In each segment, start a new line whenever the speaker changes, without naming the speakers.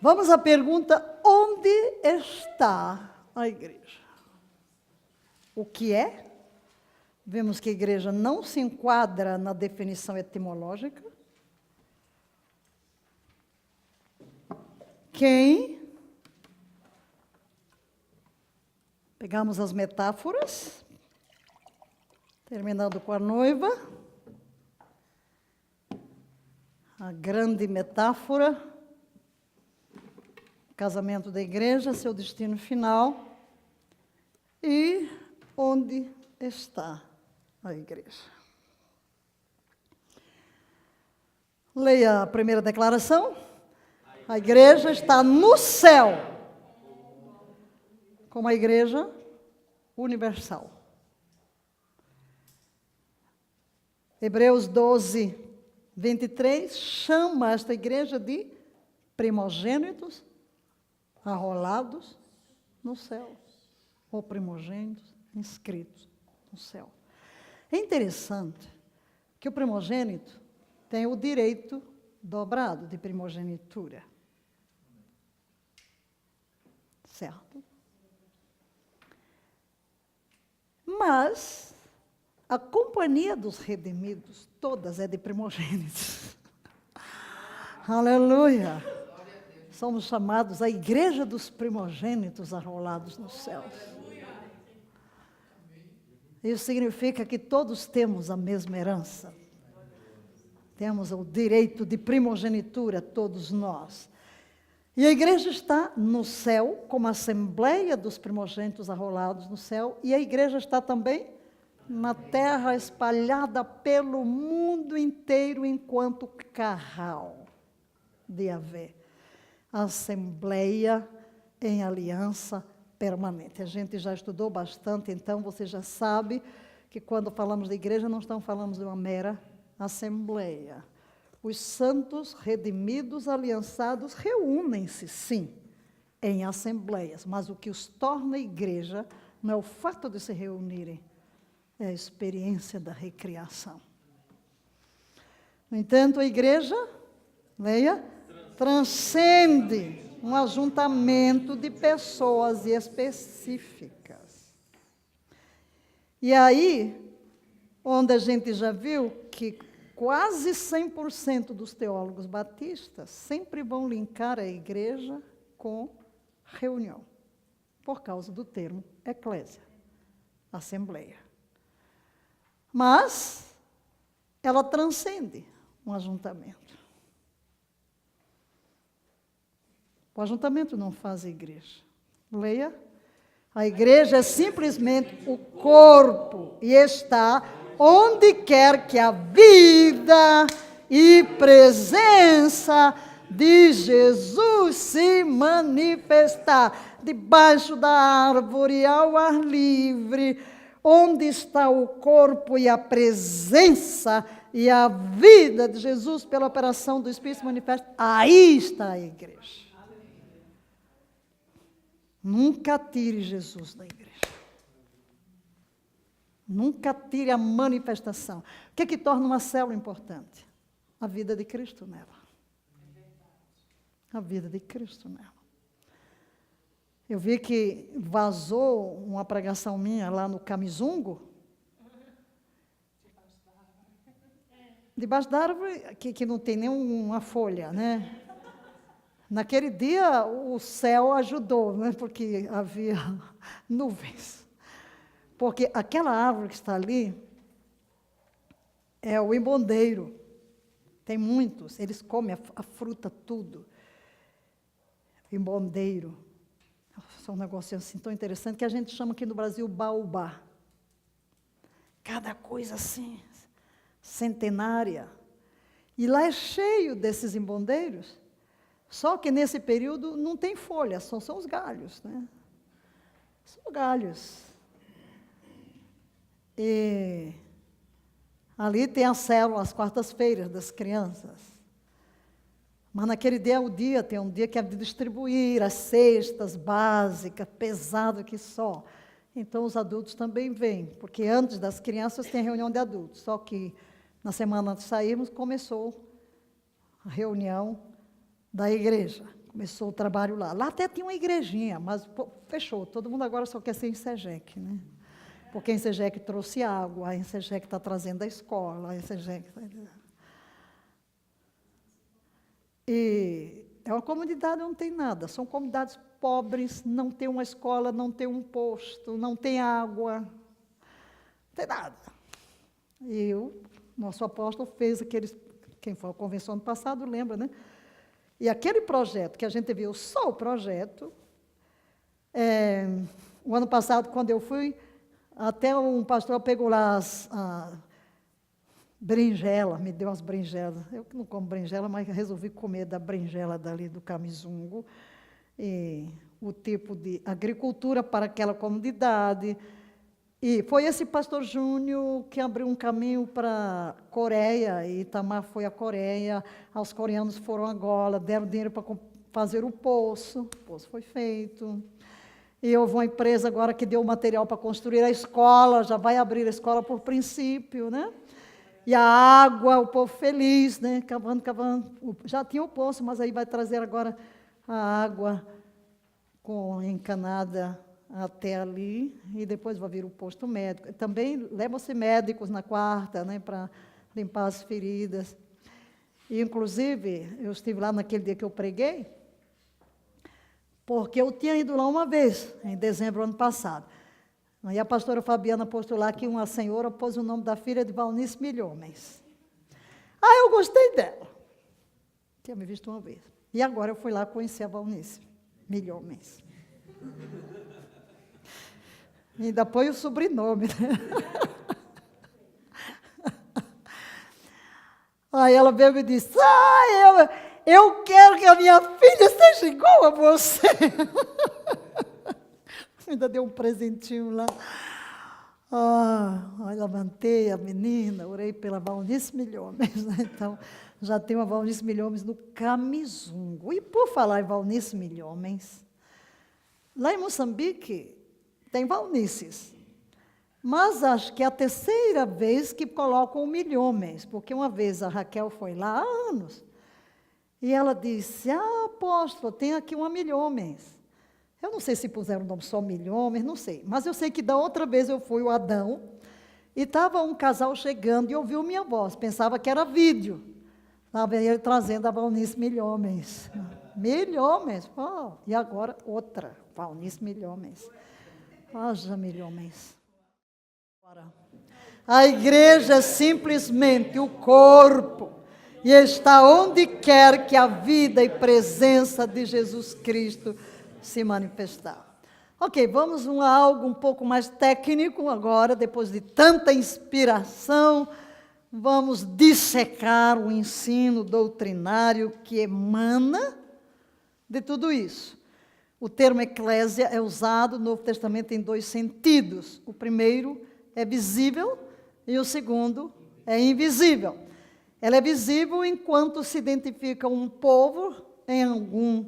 Vamos à pergunta: onde está a igreja? O que é? Vemos que a igreja não se enquadra na definição etimológica. Quem? Pegamos as metáforas, terminando com a noiva. A grande metáfora, casamento da igreja, seu destino final. E onde está a igreja? Leia a primeira declaração. A igreja está no céu, como a igreja universal. Hebreus 12, 23, chama esta igreja de primogênitos arrolados no céu, ou primogênitos inscritos no céu. É interessante que o primogênito tem o direito dobrado de primogenitura. Certo? Mas a companhia dos redimidos, todas é de primogênitos. Aleluia! Somos chamados a igreja dos primogênitos arrolados nos céus. Isso significa que todos temos a mesma herança. Temos o direito de primogenitura, todos nós. E a igreja está no céu, como a assembleia dos primogênitos arrolados no céu, e a igreja está também na terra, espalhada pelo mundo inteiro, enquanto carral de Yahvé. Assembleia em aliança permanente. A gente já estudou bastante, então você já sabe que quando falamos de igreja, não estamos falando de uma mera assembleia. Os santos redimidos, aliançados, reúnem-se, sim, em assembleias, mas o que os torna igreja não é o fato de se reunirem, é a experiência da recriação. No entanto, a igreja, leia, transcende um ajuntamento de pessoas específicas. E aí, onde a gente já viu que quase 100% dos teólogos batistas sempre vão linkar a igreja com reunião, por causa do termo eclésia, assembleia. Mas ela transcende um ajuntamento. O ajuntamento não faz igreja. Leia. A igreja é simplesmente o corpo e está onde quer que a vida e presença de Jesus se manifestar. Debaixo da árvore, ao ar livre, onde está o corpo e a presença e a vida de Jesus pela operação do Espírito manifesta, aí está a igreja. Nunca tire Jesus da igreja. Nunca tire a manifestação. O que é que torna uma célula importante? A vida de Cristo nela. A vida de Cristo nela. Eu vi que vazou uma pregação minha lá no Camizungo. Debaixo da árvore, que não tem nenhuma folha, né? Naquele dia, o céu ajudou, né? Porque havia nuvens. Porque aquela árvore que está ali é o embondeiro. Tem muitos, eles comem a fruta tudo. Embondeiro. É um negócio assim tão interessante que a gente chama aqui no Brasil baobá. Cada coisa assim, centenária. E lá é cheio desses embondeiros. Só que nesse período não tem folha, só são os galhos, né? São galhos. E ali tem a célula, as quartas-feiras das crianças. Mas naquele dia é o dia, tem um dia que é de distribuir as cestas básicas, pesado que só. Então os adultos também vêm, porque antes das crianças tem a reunião de adultos. Só que na semana antes de sairmos começou a reunião da igreja, Começou o trabalho lá. Lá até tinha uma igrejinha, mas fechou. Todo mundo agora só quer ser em Segec, né? Porque em Segec trouxe água, em Segec está trazendo a escola, em Segec... E é uma comunidade onde não tem nada. São comunidades pobres, não tem uma escola, não tem um posto, não tem água, não tem nada. E o nosso apóstolo fez aqueles... Quem foi à convenção ano passado lembra, né? E aquele projeto, que a gente viu só o projeto, o ano passado, quando eu fui, até um pastor pegou lá as berinjela, me deu umas berinjelas. Eu que não como berinjela, mas resolvi comer da berinjela dali do Camizungo. E o tipo de agricultura para aquela comunidade. E foi esse pastor Júnior que abriu um caminho para a Coreia, e Itamar foi à Coreia, os coreanos foram a Angola, deram dinheiro para fazer o poço foi feito. E houve uma empresa agora que deu material para construir a escola, já vai abrir a escola por princípio, né? E a água, o povo feliz, né? Cavando. Já tinha o poço, mas aí vai trazer agora a água encanada até ali, e depois vai vir o posto médico. Também levam-se médicos na quarta, né, para limpar as feridas. E, inclusive, eu estive lá naquele dia que eu preguei, porque eu tinha ido lá uma vez, em dezembro do ano passado. E a pastora Fabiana postou lá que uma senhora pôs o nome da filha de Valnice Milhomens. Eu gostei dela. Tinha me visto uma vez. E agora eu fui lá conhecer a Valnice Milhomens. E ainda põe o sobrenome, né? Aí ela veio e disse, eu quero que a minha filha seja igual a você. Ainda deu um presentinho lá. Eu levantei a menina, orei pela Valnice Milhomens, né? Então, já tem uma Valnice Milhomens no Camizungo. E por falar em Valnice Milhomens, lá em Moçambique, tem Valnices, mas acho que é a terceira vez que colocam o Milhomens, porque uma vez a Raquel foi lá há anos, e ela disse, apóstolo, tem aqui uma Milhomens. Eu não sei se puseram o nome só Milhomens, não sei, mas eu sei que da outra vez eu fui o Adão, e estava um casal chegando e ouviu minha voz, pensava que era vídeo, estava ele trazendo a Valnice Milhomens. Milhomens, e agora outra, Valnice Milhomens. Haja Milhomens. A igreja é simplesmente o corpo, e está onde quer que a vida e presença de Jesus Cristo se manifestar. Ok, vamos a algo um pouco mais técnico agora, depois de tanta inspiração, vamos dissecar o ensino doutrinário que emana de tudo isso. O termo eclésia é usado no Novo Testamento em dois sentidos. O primeiro é visível e o segundo é invisível. Ela é visível enquanto se identifica um povo em algum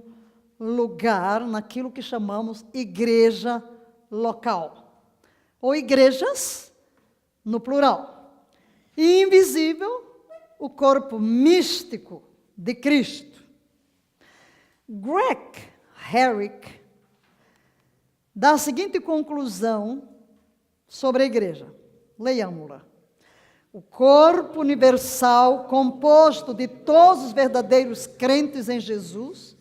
lugar, naquilo que chamamos igreja local, ou igrejas no plural. E invisível, o corpo místico de Cristo. Greg Herrick dá a seguinte conclusão sobre a igreja. Leiamos-la. O corpo universal, composto de todos os verdadeiros crentes em Jesus,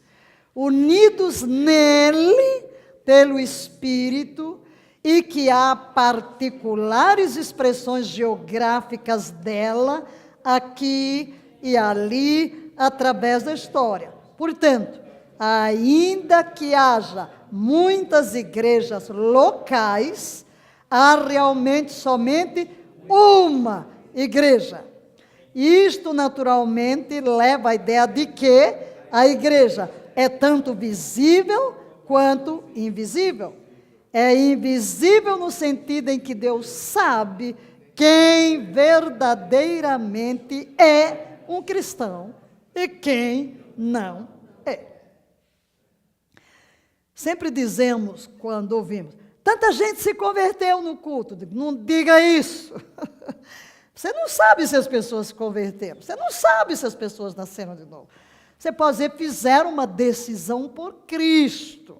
unidos nele pelo Espírito, e que há particulares expressões geográficas dela, aqui e ali, através da história. Portanto, ainda que haja muitas igrejas locais, há realmente somente uma igreja. Isto, naturalmente, leva à ideia de que a igreja é tanto visível quanto invisível. É invisível no sentido em que Deus sabe quem verdadeiramente é um cristão e quem não é. Sempre dizemos, quando ouvimos, tanta gente se converteu no culto. Não diga isso. Você não sabe se as pessoas se converteram. Você não sabe se as pessoas nasceram de novo. Você pode dizer, fizeram uma decisão por Cristo. O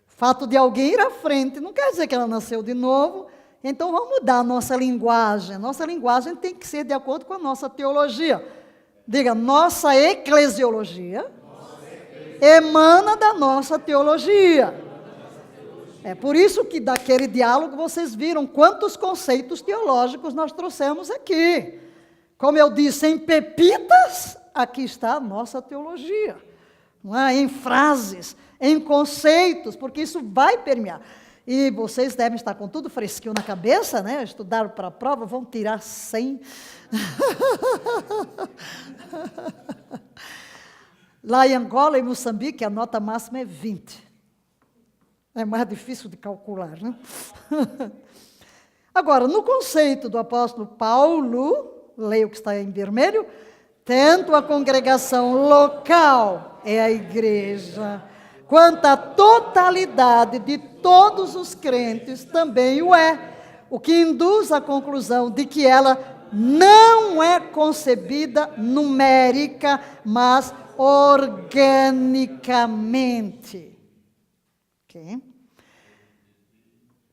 fato de alguém ir à frente não quer dizer que ela nasceu de novo. Então, vamos mudar a nossa linguagem. Nossa linguagem tem que ser de acordo com a nossa teologia. Diga, nossa eclesiologia emana da nossa teologia. É por isso que daquele diálogo vocês viram quantos conceitos teológicos nós trouxemos aqui. Como eu disse, em pepitas, aqui está a nossa teologia. Não é? Em frases, em conceitos, porque isso vai permear. E vocês devem estar com tudo fresquinho na cabeça, né? Estudaram para a prova, vão tirar 100. Lá em Angola e Moçambique, a nota máxima é 20. É mais difícil de calcular, né? Agora, no conceito do apóstolo Paulo, leia o que está em vermelho, tanto a congregação local é a igreja, quanto a totalidade de todos os crentes também o é, o que induz à conclusão de que ela não é concebida numérica, mas organicamente. Okay?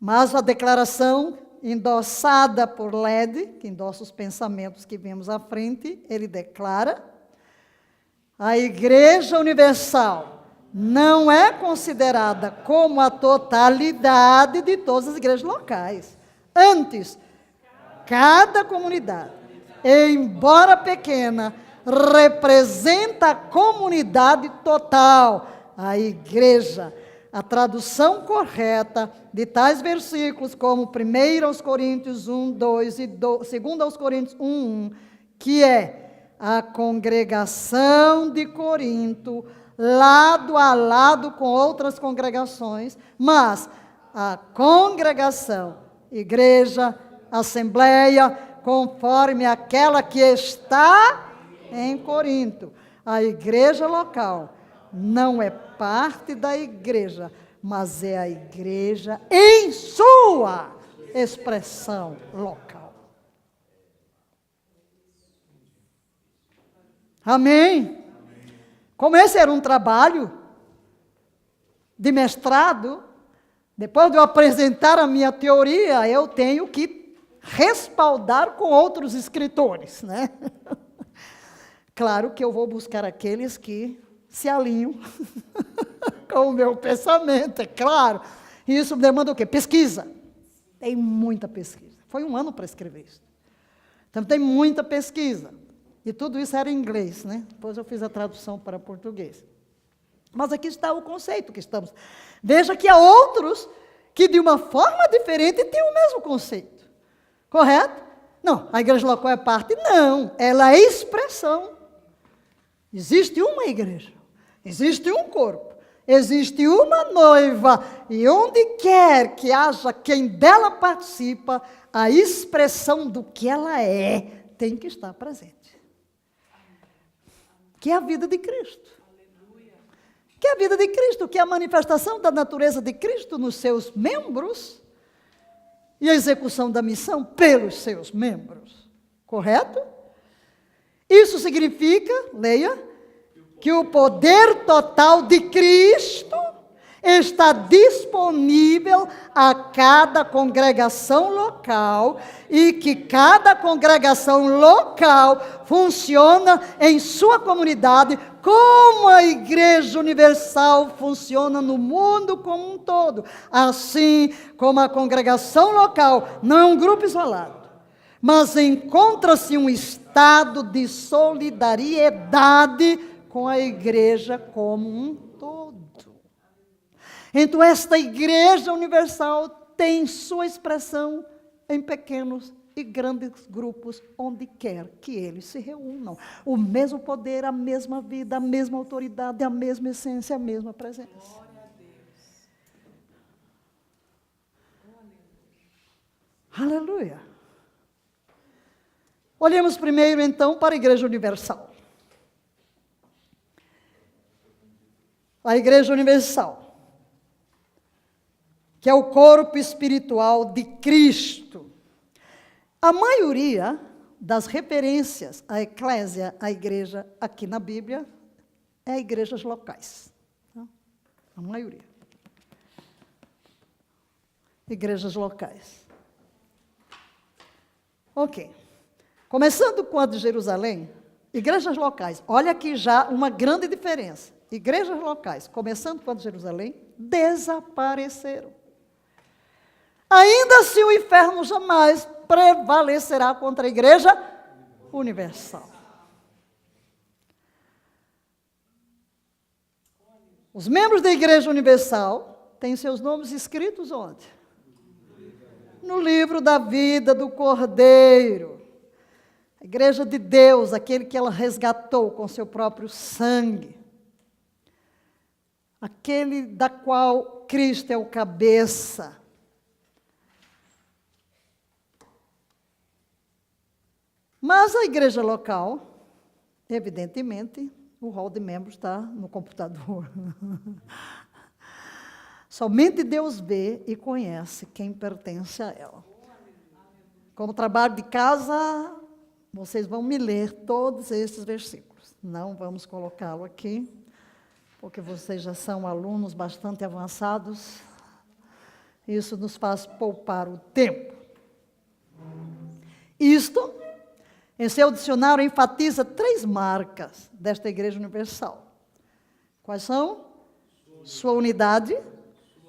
Mas a declaração endossada por Led, que endossa os pensamentos que vemos à frente, ele declara: a Igreja Universal não é considerada como a totalidade de todas as igrejas locais. Antes, cada comunidade, embora pequena, representa a comunidade total, a igreja. A tradução correta de tais versículos, como 1 aos Coríntios 1, 2 e 2 aos Coríntios 1, 1, que é a congregação de Corinto, lado a lado com outras congregações, mas a congregação, igreja, assembleia, conforme aquela que está em Corinto. A igreja local não é parte da igreja, mas é a igreja em sua expressão local. Amém? Como esse era um trabalho de mestrado, depois de eu apresentar a minha teoria, eu tenho que respaldar com outros escritores, né? Claro que eu vou buscar aqueles que se alinham com o meu pensamento, é claro. E isso demanda o quê? Pesquisa. Tem muita pesquisa. Foi 1 ano para escrever isso. Então, tem muita pesquisa. E tudo isso era em inglês, né? Depois eu fiz a tradução para português. Mas aqui está o conceito que estamos. Veja que há outros que, de uma forma diferente, têm o mesmo conceito. Correto? Não, a igreja local é parte? Não, ela é expressão. Existe uma igreja. Existe um corpo, existe uma noiva, e onde quer que haja quem dela participa, a expressão do que ela é tem que estar presente. Que é a vida de Cristo. Que é a vida de Cristo, que é a manifestação da natureza de Cristo nos seus membros e a execução da missão pelos seus membros. Correto? Isso significa, leia, que o poder total de Cristo está disponível a cada congregação local e que cada congregação local funciona em sua comunidade como a Igreja Universal funciona no mundo como um todo. Assim como a congregação local não é um grupo isolado, mas encontra-se um estado de solidariedade com a igreja como um todo. Então, esta igreja universal tem sua expressão em pequenos e grandes grupos, onde quer que eles se reúnam. O mesmo poder, a mesma vida, a mesma autoridade, a mesma essência, a mesma presença. Glória a Deus. Aleluia. Olhemos primeiro, então, para a igreja universal. A Igreja Universal, que é o corpo espiritual de Cristo. A maioria das referências à eclésia, à igreja, aqui na Bíblia, é igrejas locais. Tá? A maioria. Igrejas locais. Ok. Começando com a de Jerusalém, igrejas locais. Olha aqui já uma grande diferença. Igrejas locais, começando com a de Jerusalém, desapareceram. Ainda assim, o inferno jamais prevalecerá contra a igreja universal. Os membros da igreja universal têm seus nomes escritos onde? No livro da vida do Cordeiro. A igreja de Deus, aquele que ela resgatou com seu próprio sangue. Aquele da qual Cristo é o cabeça. Mas a igreja local, evidentemente, o rol de membros está no computador. Somente Deus vê e conhece quem pertence a ela. Como trabalho de casa, vocês vão me ler todos esses versículos. Não vamos colocá-lo aqui, porque vocês já são alunos bastante avançados. Isso nos faz poupar o tempo. Isto, em seu dicionário, enfatiza 3 marcas desta igreja universal. Quais são? Sua unidade,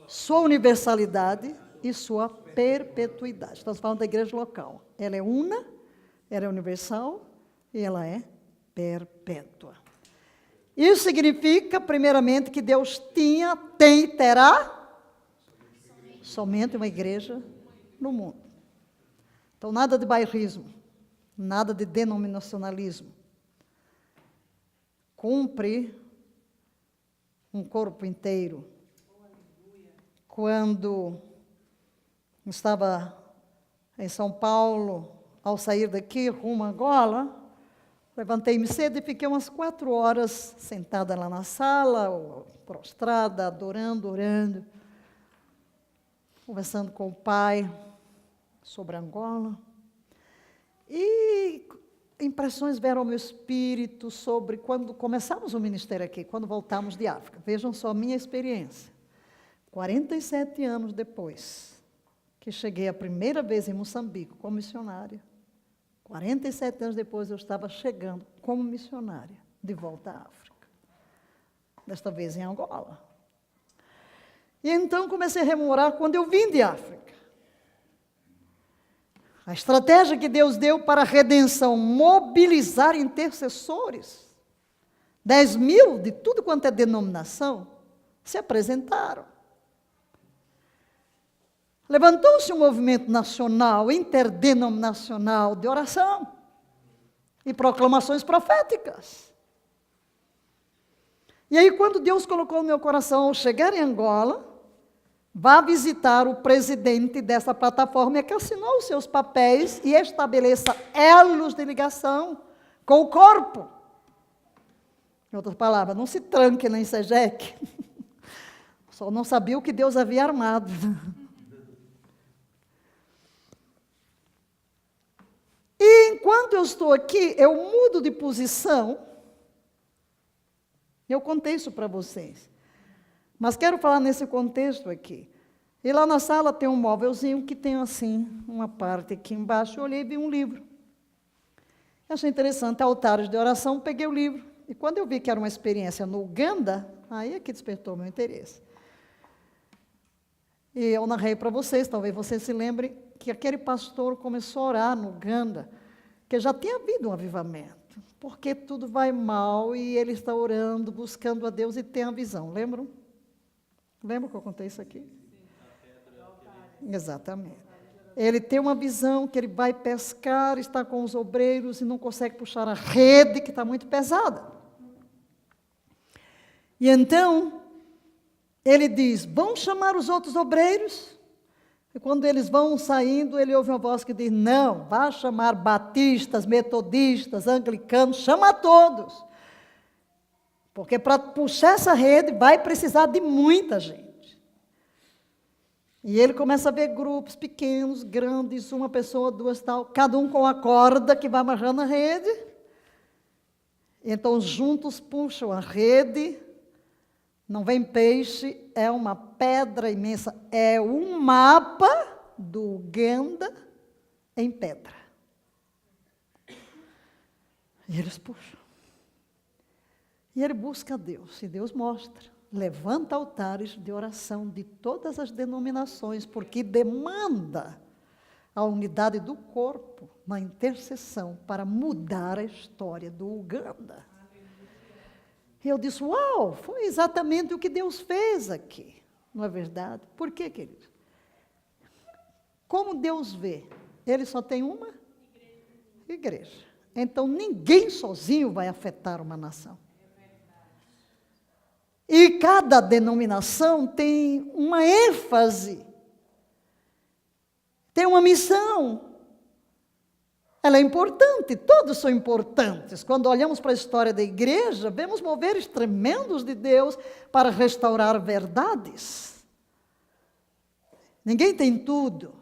sua universalidade e sua perpetuidade. Estamos falando da igreja local. Ela é una, ela é universal e ela é perpétua. Isso significa, primeiramente, que Deus tinha, tem e terá somente uma igreja no mundo. Então, nada de bairrismo, nada de denominacionalismo. Cumpre um corpo inteiro. Quando estava em São Paulo, ao sair daqui, rumo a Angola, levantei-me cedo e fiquei umas 4 horas sentada lá na sala, prostrada, adorando, orando, conversando com o Pai sobre Angola. E impressões vieram ao meu espírito sobre quando começamos o ministério aqui, quando voltamos de África. Vejam só a minha experiência. 47 anos depois que cheguei a primeira vez em Moçambique como missionária, 47 anos depois eu estava chegando como missionária de volta à África. Desta vez em Angola. E então comecei a rememorar quando eu vim de África. A estratégia que Deus deu para a redenção, mobilizar intercessores. 10.000 de tudo quanto é denominação se apresentaram. Levantou-se um movimento nacional, interdenominacional de oração e proclamações proféticas. E aí, quando Deus colocou no meu coração, ao chegar em Angola, vá visitar o presidente dessa plataforma que assinou os seus papéis e estabeleça elos de ligação com o corpo. Em outras palavras, não se tranque nem se ejeque. Só não sabia o que Deus havia armado. E enquanto eu estou aqui, eu mudo de posição. Eu contei isso para vocês. Mas quero falar nesse contexto aqui. E lá na sala tem um móvelzinho que tem assim, uma parte aqui embaixo. Eu olhei e vi um livro. Achei interessante, altares de oração, peguei o livro. E quando eu vi que era uma experiência no Uganda, aí é que despertou meu interesse. E eu narrei para vocês, talvez vocês se lembrem, que aquele pastor começou a orar no Uganda, que já tinha havido um avivamento, porque tudo vai mal e ele está orando, buscando a Deus e tem a visão. Lembram? Lembram que eu contei isso aqui? Exatamente. Ele tem uma visão que ele vai pescar, está com os obreiros e não consegue puxar a rede, que está muito pesada. E então, ele diz, vão chamar os outros obreiros? E quando eles vão saindo, ele ouve uma voz que diz, não, vá chamar batistas, metodistas, anglicanos, chama a todos. Porque para puxar essa rede vai precisar de muita gente. E ele começa a ver grupos pequenos, grandes, uma pessoa, duas, tal, cada um com a corda que vai amarrando a rede. Então, juntos puxam a rede, não vem peixe, é uma pedra imensa, é um mapa do Uganda em pedra. E eles puxam. E ele busca Deus, e Deus mostra. Levanta altares de oração de todas as denominações, porque demanda a unidade do corpo na intercessão para mudar a história do Uganda. E eu disse, uau, foi exatamente o que Deus fez aqui, não é verdade? Por quê, querido? Como Deus vê? Ele só tem uma igreja. Então, ninguém sozinho vai afetar uma nação. E cada denominação tem uma ênfase, tem uma missão. Ela é importante, todos são importantes. Quando olhamos para a história da igreja, vemos moveres tremendos de Deus para restaurar verdades. Ninguém tem tudo,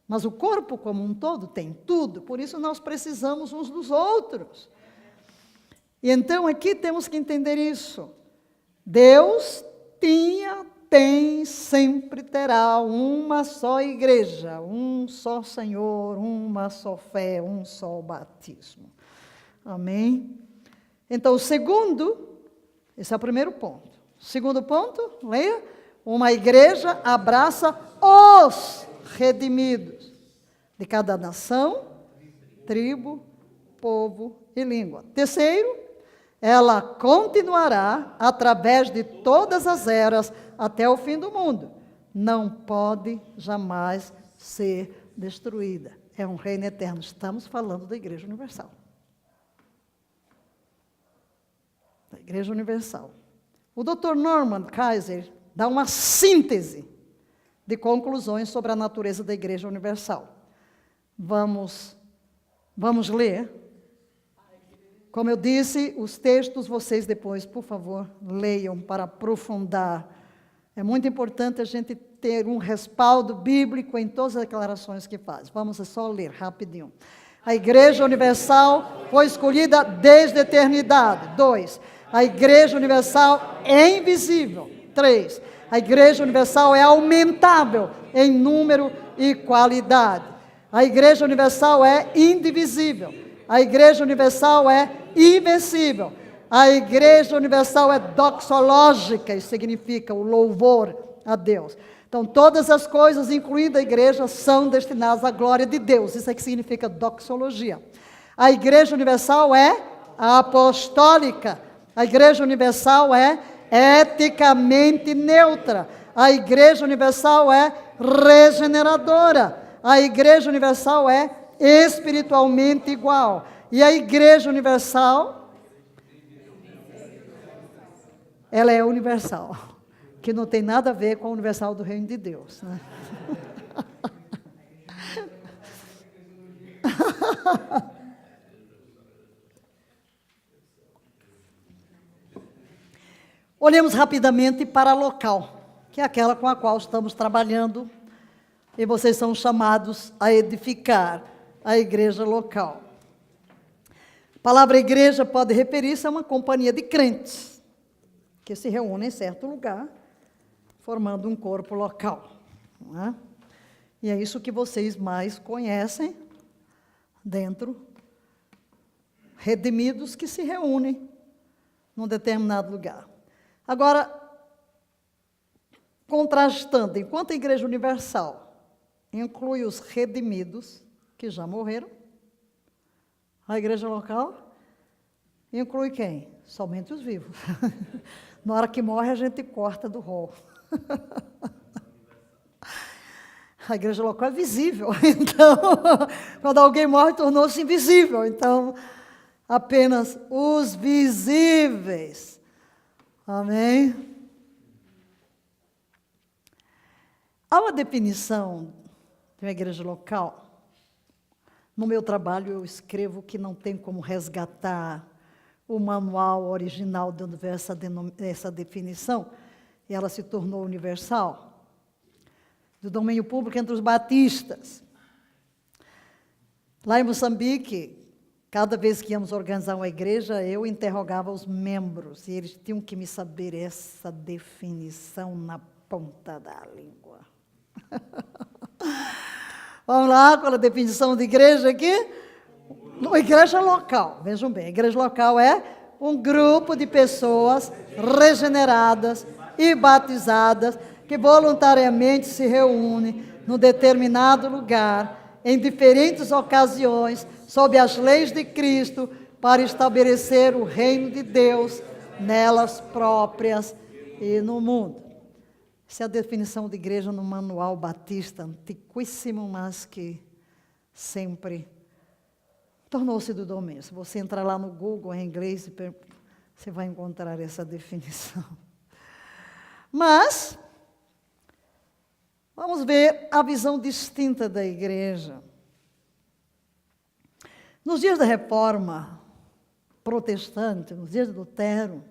mas o corpo como um todo tem tudo, por isso nós precisamos uns dos outros. E então aqui temos que entender isso. Deus tem, sempre terá uma só igreja, um só Senhor, uma só fé, um só batismo. Amém? Então, o segundo, esse é o primeiro ponto. Segundo ponto, leia, uma igreja abraça os redimidos de cada nação, tribo, povo e língua. Terceiro, ela continuará através de todas as eras até o fim do mundo. Não pode jamais ser destruída. É um reino eterno. Estamos falando da Igreja Universal. Da Igreja Universal. O Dr. Norman Kaiser dá uma síntese de conclusões sobre a natureza da Igreja Universal. Vamos ler. Como eu disse, os textos vocês depois, por favor, leiam para aprofundar. É muito importante a gente ter um respaldo bíblico em todas as declarações que faz. Vamos só ler rapidinho. A Igreja Universal foi escolhida desde a eternidade. 2. A Igreja Universal é invisível. 3. A Igreja Universal é aumentável em número e qualidade. A Igreja Universal é indivisível. A Igreja Universal é invencível. A Igreja Universal é doxológica, isso significa o louvor a Deus. Então, todas as coisas, incluindo a igreja, são destinadas à glória de Deus. Isso é que significa doxologia. A Igreja Universal é apostólica. A Igreja Universal é eticamente neutra. A Igreja Universal é regeneradora. A Igreja Universal é espiritualmente igual. E a Igreja Universal, ela é universal, que não tem nada a ver com a universal do reino de Deus, né? Olhemos rapidamente para a local, que é aquela com a qual estamos trabalhando, e vocês são chamados a edificar a igreja local. A palavra igreja pode referir-se a uma companhia de crentes, que se reúnem em certo lugar, formando um corpo local. Não é? E é isso que vocês mais conhecem dentro, redimidos que se reúnem num determinado lugar. Agora, contrastando, enquanto a Igreja Universal inclui os redimidos que já morreram, a igreja local inclui quem? Somente os vivos. Na hora que morre, a gente corta do rol. A igreja local é visível. Então, quando alguém morre, tornou-se invisível. Então, apenas os visíveis. Amém? Há uma definição de uma igreja local. No meu trabalho, eu escrevo que não tem como resgatar o manual original dando essa definição, e ela se tornou universal, do domínio público entre os batistas. Lá em Moçambique, Cada vez que íamos organizar uma igreja, eu interrogava os membros, e eles tinham que me saber essa definição na ponta da língua. Vamos lá, qual a definição de igreja aqui? Uma igreja local, vejam bem, a igreja local é um grupo de pessoas regeneradas e batizadas que voluntariamente se reúnem num determinado lugar, em diferentes ocasiões, sob as leis de Cristo, para estabelecer o reino de Deus nelas próprias e no mundo. Essa é a definição de igreja no Manual Batista, antiquíssimo, mas que sempre tornou-se do domínio. Se você entrar lá no Google em inglês, você vai encontrar essa definição. Mas vamos ver a visão distinta da igreja. Nos dias da Reforma Protestante, nos dias de Lutero,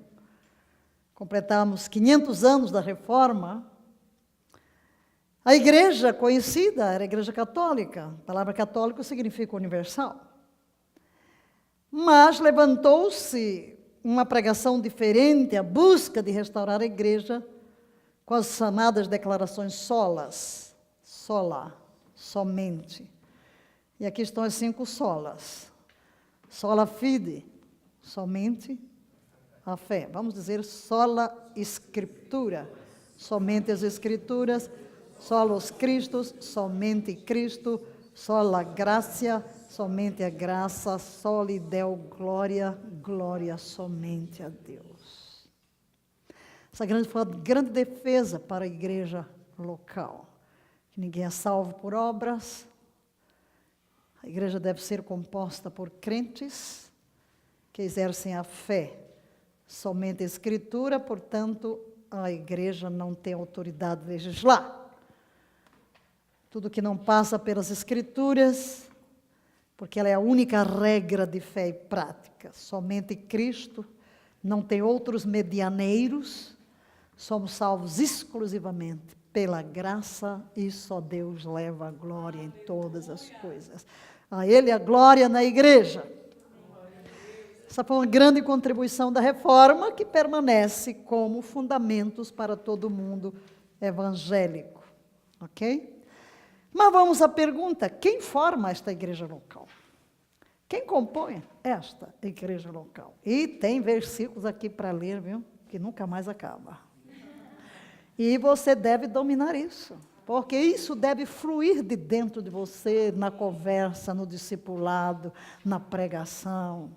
completamos 500 anos da Reforma, a igreja conhecida era a Igreja Católica. A palavra católico significa universal. Mas levantou-se uma pregação diferente, a busca de restaurar a igreja com as chamadas declarações solas, sola, somente. E aqui estão as 5 solas. Sola fide, somente a fé. Vamos dizer sola escritura, somente as escrituras, solos Christus, somente Cristo, sola gratia, somente a graça, soli Deo glória, glória somente a Deus. Essa foi a grande defesa para a igreja local. Que ninguém é salvo por obras. A igreja deve ser composta por crentes que exercem a fé. Somente a Escritura, portanto, a igreja não tem autoridade de legislar. Tudo que não passa pelas Escrituras, porque ela é a única regra de fé e prática. Somente Cristo, não tem outros medianeiros, somos salvos exclusivamente pela graça e só Deus leva a glória em todas as coisas. A Ele a glória na igreja. Essa foi uma grande contribuição da Reforma que permanece como fundamentos para todo mundo evangélico. Ok? Mas vamos à pergunta, quem forma esta igreja local? Quem compõe esta igreja local? E tem versículos aqui para ler, viu? Que nunca mais acaba. E você deve dominar isso, porque isso deve fluir de dentro de você, na conversa, no discipulado, na pregação.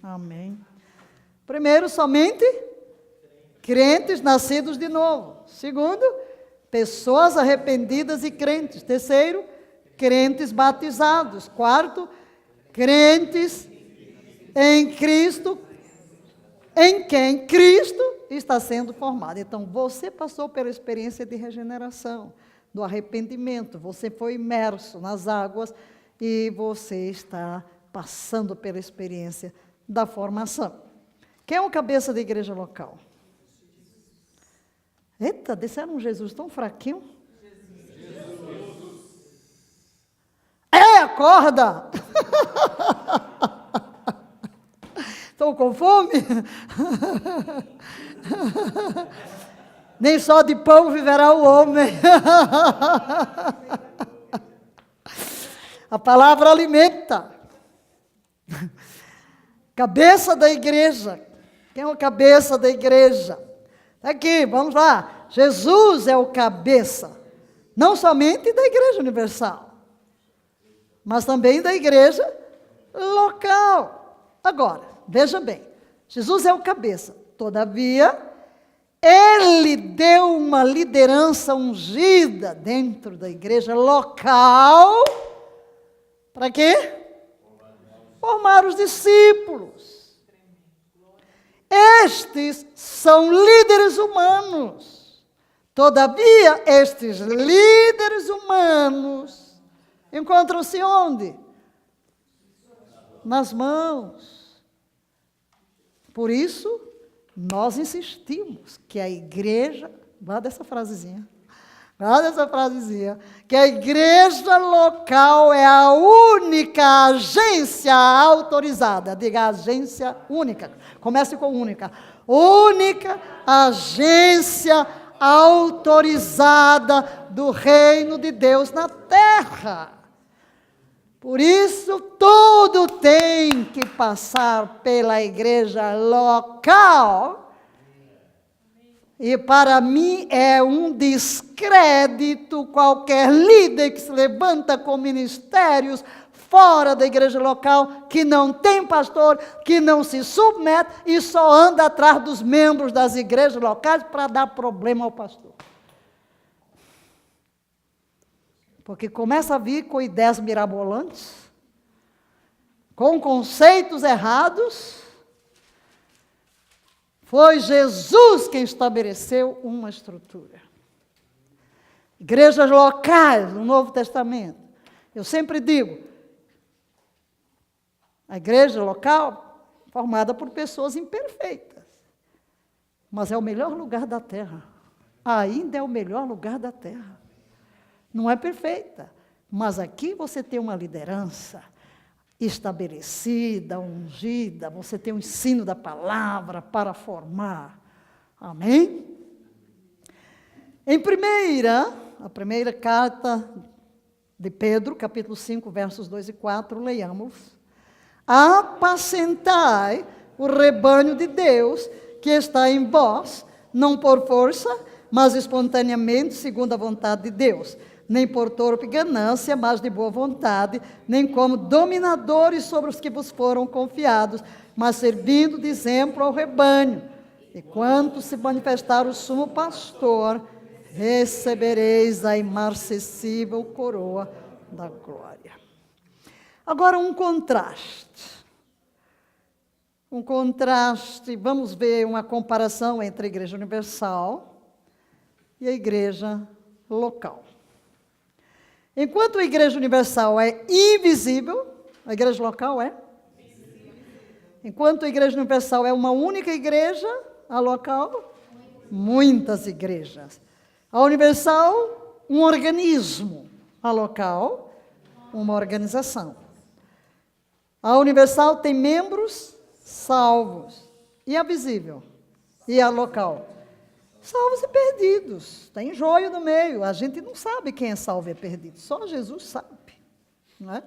Amém. Primeiro, somente crentes nascidos de novo. Segundo, pessoas arrependidas e crentes. Terceiro, crentes batizados. Quarto, crentes em Cristo, em quem Cristo está sendo formado. Então, você passou pela experiência de regeneração, do arrependimento, você foi imerso nas águas e você está passando pela experiência da formação. Quem é o cabeça da igreja local? Eita, disseram um Jesus tão fraquinho. Jesus. Acorda! Estou com fome? Nem só de pão viverá o homem. A palavra alimenta. Cabeça da igreja. Quem é o cabeça da igreja? Aqui, vamos lá. Jesus é o cabeça. Não somente da igreja universal, mas também da igreja local. Agora, veja bem. Jesus é o cabeça. Todavia, Ele deu uma liderança ungida dentro da igreja local. Para quê? Formar os discípulos. Estes são líderes humanos. Todavia, estes líderes humanos encontram-se onde? Nas mãos. Por isso, nós insistimos que a igreja, vá dessa frasezinha, Olha essa frasezinha, que a igreja local é a única agência autorizada. Diga agência única. Comece com única. Única agência autorizada do reino de Deus na terra. Por isso, tudo tem que passar pela igreja local. E para mim é um descrédito qualquer líder que se levanta com ministérios fora da igreja local, que não tem pastor, que não se submete e só anda atrás dos membros das igrejas locais para dar problema ao pastor. Porque começa a vir com ideias mirabolantes, com conceitos errados. Foi Jesus quem estabeleceu uma estrutura. Igrejas locais no Novo Testamento. Eu sempre digo, a igreja local formada por pessoas imperfeitas. Mas é o melhor lugar da terra. Ainda é o melhor lugar da terra. Não é perfeita, mas aqui você tem uma liderança estabelecida, ungida, você tem o ensino da palavra para formar. Amém? A primeira carta de Pedro, capítulo 5, versos 2 e 4, leiamos. Apacentai o rebanho de Deus que está em vós, não por força, mas espontaneamente, segundo a vontade de Deus. Nem por torpe ganância, mas de boa vontade, nem como dominadores sobre os que vos foram confiados, mas servindo de exemplo ao rebanho. E quando se manifestar o sumo pastor, recebereis a imarcessível coroa da glória. Agora um contraste. Vamos ver uma comparação entre a Igreja Universal e a Igreja Local. Enquanto a Igreja Universal é invisível, a Igreja Local é visível. Enquanto a Igreja Universal é uma única igreja, a local, muitas igrejas. A Universal, um organismo. A local, uma organização. A Universal tem membros salvos. E a visível? E a local? Salvos e perdidos, tem joio no meio, a gente não sabe quem é salvo e perdido, só Jesus sabe, não é?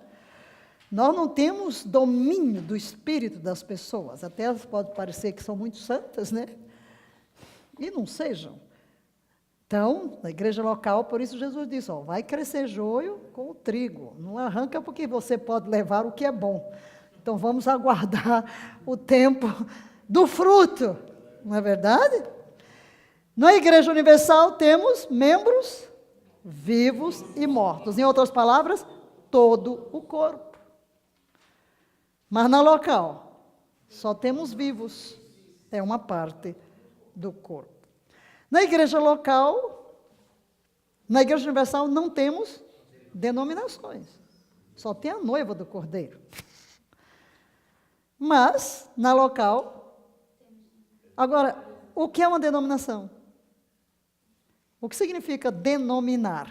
Nós não temos domínio do espírito das pessoas, até elas podem parecer que são muito santas, né? E não sejam. Então, na igreja local, por isso Jesus disse, vai crescer joio com o trigo, não arranca porque você pode levar o que é bom. Então, vamos aguardar o tempo do fruto, não é verdade? Na Igreja Universal temos membros vivos e mortos. Em outras palavras, todo o corpo. Mas na local, só temos vivos. É uma parte do corpo. Na igreja local, na Igreja Universal, não temos denominações. Só tem a noiva do Cordeiro. Mas, na local... Agora, o que é uma denominação? O que significa denominar?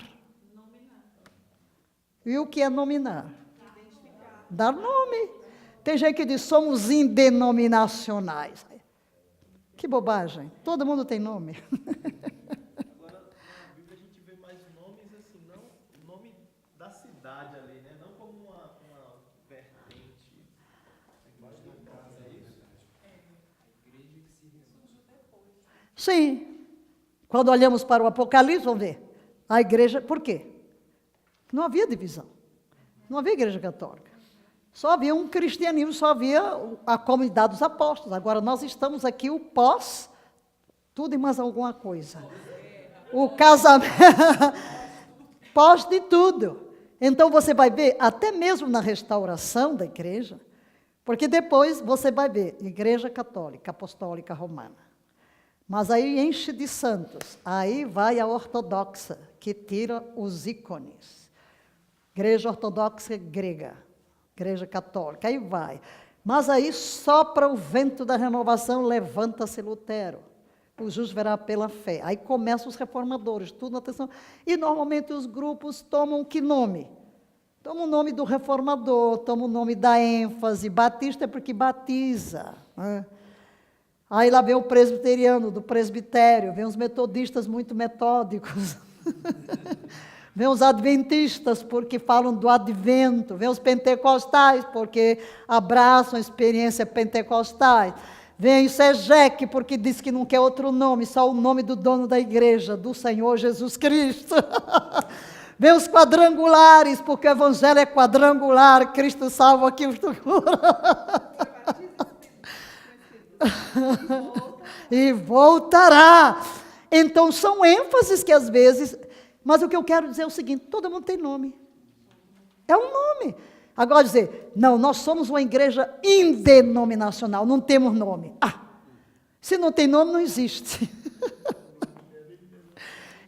E o que é nominar? Dar nome. Tem gente que diz, somos indenominacionais. Que bobagem. Todo mundo tem nome.
Agora, na Bíblia a gente vê mais nomes assim, não o nome da cidade ali, né? Não como uma vertente. Embaixo da casa, é isso? A igreja que se ressurge depois.
Sim. Quando olhamos para o Apocalipse, vamos ver. A igreja, por quê? Não havia divisão. Não havia igreja católica. Só havia um cristianismo, só havia a comunidade dos apóstolos. Agora nós estamos aqui, o pós, tudo e mais alguma coisa. O casamento, pós de tudo. Então você vai ver, até mesmo na restauração da igreja, porque depois você vai ver, igreja católica, apostólica romana. Mas aí enche de santos. Aí vai a ortodoxa, que tira os ícones. Igreja ortodoxa grega, igreja católica, aí vai. Mas aí sopra o vento da renovação, levanta-se Lutero. O justo verá pela fé. Aí começam os reformadores, tudo na atenção. E normalmente os grupos tomam que nome? Tomam o nome do reformador, tomam o nome da ênfase. Batista é porque batiza, né? Aí lá vem o presbiteriano, do presbitério, vem os metodistas muito metódicos. Vem os adventistas, porque falam do advento. Vem os pentecostais, porque abraçam a experiência pentecostais. Vem o SEGEC, porque diz que não quer outro nome, só o nome do dono da igreja, do Senhor Jesus Cristo. Vem os quadrangulares, porque o evangelho é quadrangular, Cristo salva aqui os e voltará. Então, são ênfases que às vezes... Mas o que eu quero dizer é o seguinte, todo mundo tem nome. É um nome. Agora dizer, não, nós somos uma igreja indenominacional, não temos nome. Ah, se não tem nome, não existe.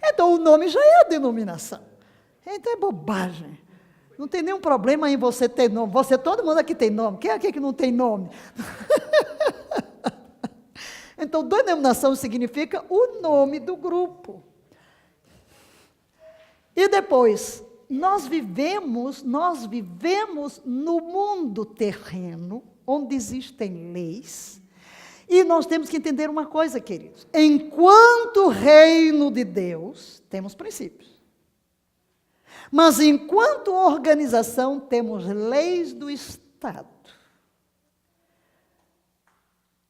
Então, o nome já é a denominação. Então, é bobagem. Não tem nenhum problema em você ter nome. Todo mundo aqui tem nome. Quem é aqui que não tem nome? Então, denominação significa o nome do grupo. E depois, nós vivemos no mundo terreno, onde existem leis, e nós temos que entender uma coisa, queridos. Enquanto reino de Deus, temos princípios. Mas enquanto organização, temos leis do Estado.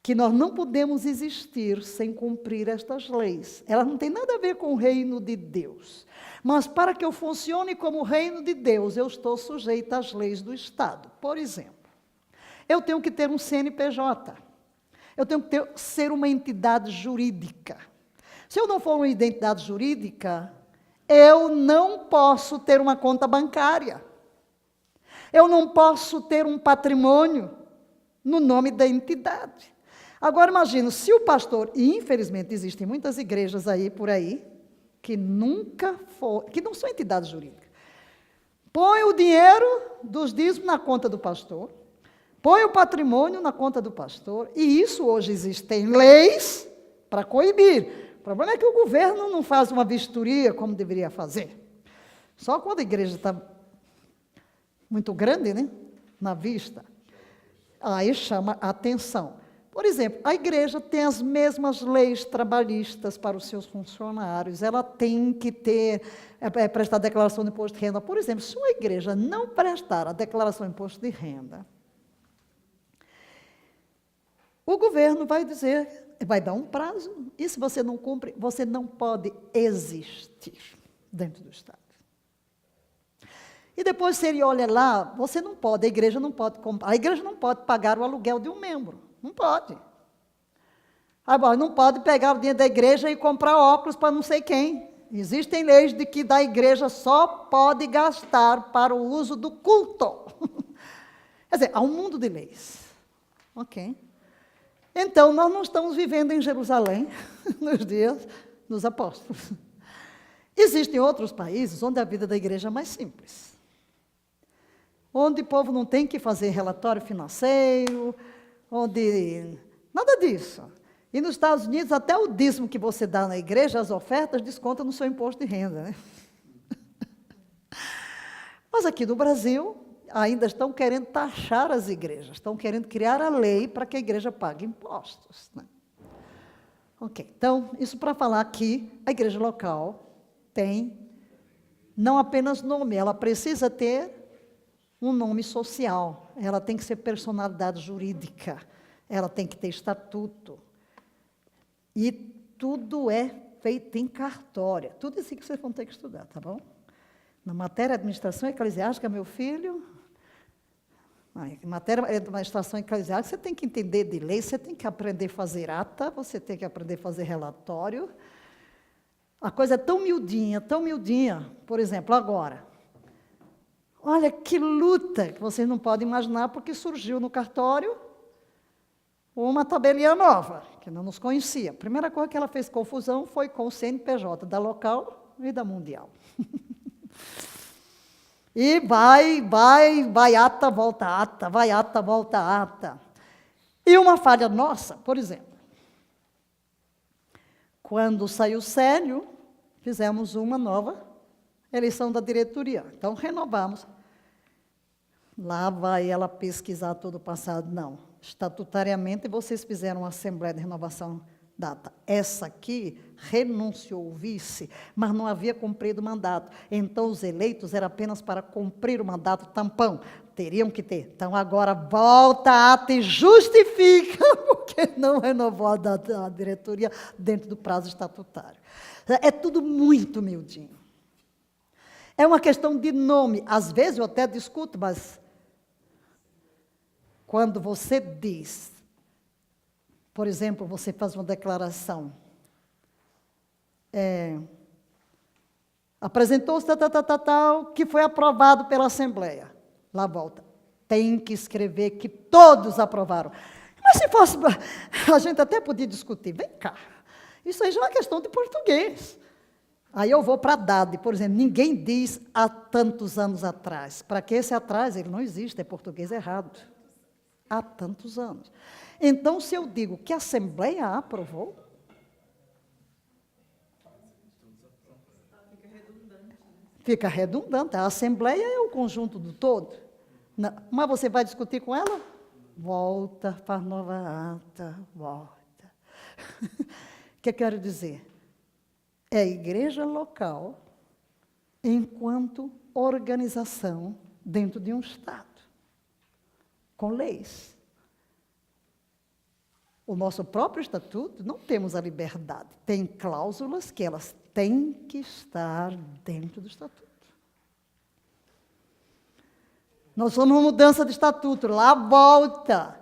Que nós não podemos existir sem cumprir estas leis. Elas não têm nada a ver com o reino de Deus. Mas para que eu funcione como reino de Deus, eu estou sujeita às leis do Estado. Por exemplo, eu tenho que ter um CNPJ. Eu tenho que ser uma entidade jurídica. Se eu não for uma identidade jurídica, eu não posso ter uma conta bancária. Eu não posso ter um patrimônio no nome da entidade. Agora, imagina, se o pastor, e infelizmente existem muitas igrejas aí, por aí, que que não são entidades jurídicas, põe o dinheiro dos dízimos na conta do pastor, põe o patrimônio na conta do pastor, e isso hoje existem leis para coibir. O problema é que o governo não faz uma vistoria como deveria fazer. Só quando a igreja está muito grande, né, na vista, aí chama a atenção. Por exemplo, a igreja tem as mesmas leis trabalhistas para os seus funcionários, ela tem que prestar declaração de imposto de renda. Por exemplo, se uma igreja não prestar a declaração de imposto de renda, o governo vai dizer, vai dar um prazo, e se você não cumpre, você não pode existir dentro do Estado. E depois, se ele olha lá, você não pode, a igreja não pode pagar o aluguel de um membro. Não pode. Não pode pegar o dinheiro da igreja e comprar óculos para não sei quem. Existem leis de que da igreja só pode gastar para o uso do culto. Quer dizer, há um mundo de leis. Ok? Então, nós não estamos vivendo em Jerusalém, nos dias dos apóstolos. Existem outros países onde a vida da igreja é mais simples. Onde o povo não tem que fazer relatório financeiro, onde nada disso. E nos Estados Unidos, até o dízimo que você dá na igreja, as ofertas, desconta no seu imposto de renda, né? Mas aqui no Brasil, ainda estão querendo taxar as igrejas, estão querendo criar a lei para que a igreja pague impostos, né? Ok, então, isso para falar que a igreja local tem não apenas nome, ela precisa ter um nome social, ela tem que ser personalidade jurídica, ela tem que ter estatuto. E tudo é feito em cartória. Tudo isso que vocês vão ter que estudar, tá bom? Na matéria de administração eclesiástica, meu filho, em matéria de administração eclesiástica, você tem que entender de lei, você tem que aprender a fazer ata, você tem que aprender a fazer relatório. A coisa é tão miudinha, por exemplo, agora. Olha que luta que vocês não podem imaginar, porque surgiu no cartório uma tabelinha nova, que não nos conhecia. A primeira coisa que ela fez confusão foi com o CNPJ, da local e da mundial. E vai ata, volta ata, vai ata, volta ata. E uma falha nossa, por exemplo. Quando saiu sério, fizemos uma nova eleição da diretoria. Então, renovamos. Lá vai ela pesquisar todo o passado. Não. Estatutariamente, vocês fizeram uma Assembleia de Renovação Data. Essa aqui renunciou o vice, mas não havia cumprido o mandato. Então, os eleitos eram apenas para cumprir o mandato tampão. Teriam que ter. Então, agora volta a ata e justifica porque não renovou a diretoria dentro do prazo estatutário. É tudo muito miudinho. É uma questão de nome. Às vezes eu até discuto, mas quando você diz, por exemplo, você faz uma declaração, apresentou-se tal, que foi aprovado pela Assembleia. Lá volta. Tem que escrever que todos aprovaram. Mas se fosse, a gente até podia discutir, vem cá, isso aí já é uma questão de português. Aí eu vou para Haddad, por exemplo, ninguém diz há tantos anos atrás. Para que esse atrás? Ele não existe, é português errado. Há tantos anos. Então, se eu digo que a Assembleia aprovou, fica redundante. A Assembleia é o conjunto do todo. Não, mas você vai discutir com ela? Volta, faz nova ata, volta. O que eu quero dizer? É a igreja local enquanto organização dentro de um Estado, com leis. O nosso próprio estatuto, não temos a liberdade. Tem cláusulas que elas têm que estar dentro do estatuto. Nós somos uma mudança de estatuto, lá volta.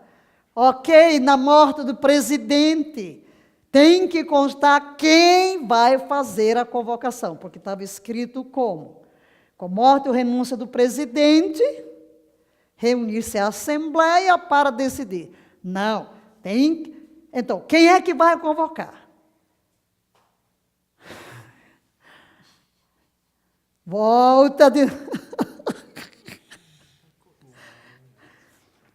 Ok, na morte do presidente, tem que constar quem vai fazer a convocação, porque estava escrito como? Com morte ou renúncia do presidente, reunir-se a Assembleia para decidir. Não, tem que... Então, quem é que vai convocar? Volta de...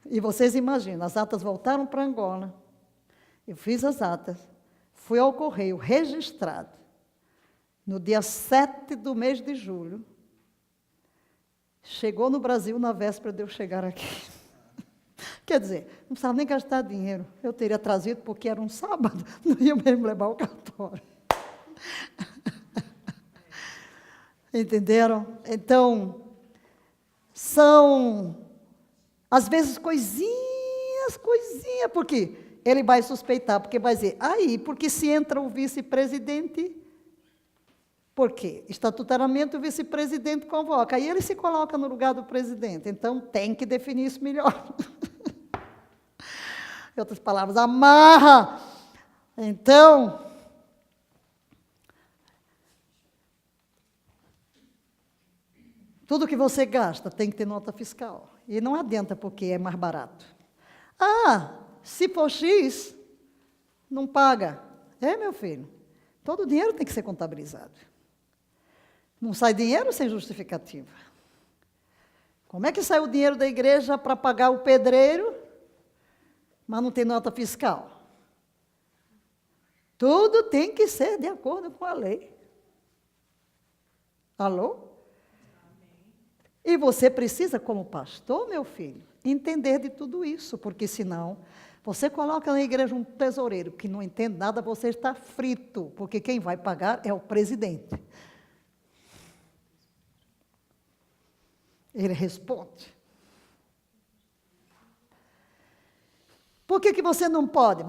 E vocês imaginam, as atas voltaram para Angola. Eu fiz as atas, fui ao correio registrado, no dia 7 do mês de julho. Chegou no Brasil na véspera de eu chegar aqui. Quer dizer, não precisava nem gastar dinheiro. Eu teria trazido porque era um sábado, não ia mesmo levar o cartório. Entenderam? Então, são, às vezes, coisinhas, porque ele vai suspeitar, porque vai dizer, aí, porque se entra o vice-presidente, por quê? Estatutariamente o vice-presidente convoca, aí ele se coloca no lugar do presidente, então tem que definir isso melhor. Em outras palavras, amarra. Então, tudo que você gasta tem que ter nota fiscal. E não adianta porque é mais barato. Ah, se for X, não paga. É, meu filho, todo o dinheiro tem que ser contabilizado. Não sai dinheiro sem justificativa. Como é que sai o dinheiro da igreja para pagar o pedreiro, mas não tem nota fiscal? Tudo tem que ser de acordo com a lei. Alô? E você precisa, como pastor, meu filho, entender de tudo isso, porque senão você coloca na igreja um tesoureiro que não entende nada, você está frito, porque quem vai pagar é o presidente. Ele responde. Por que você não pode?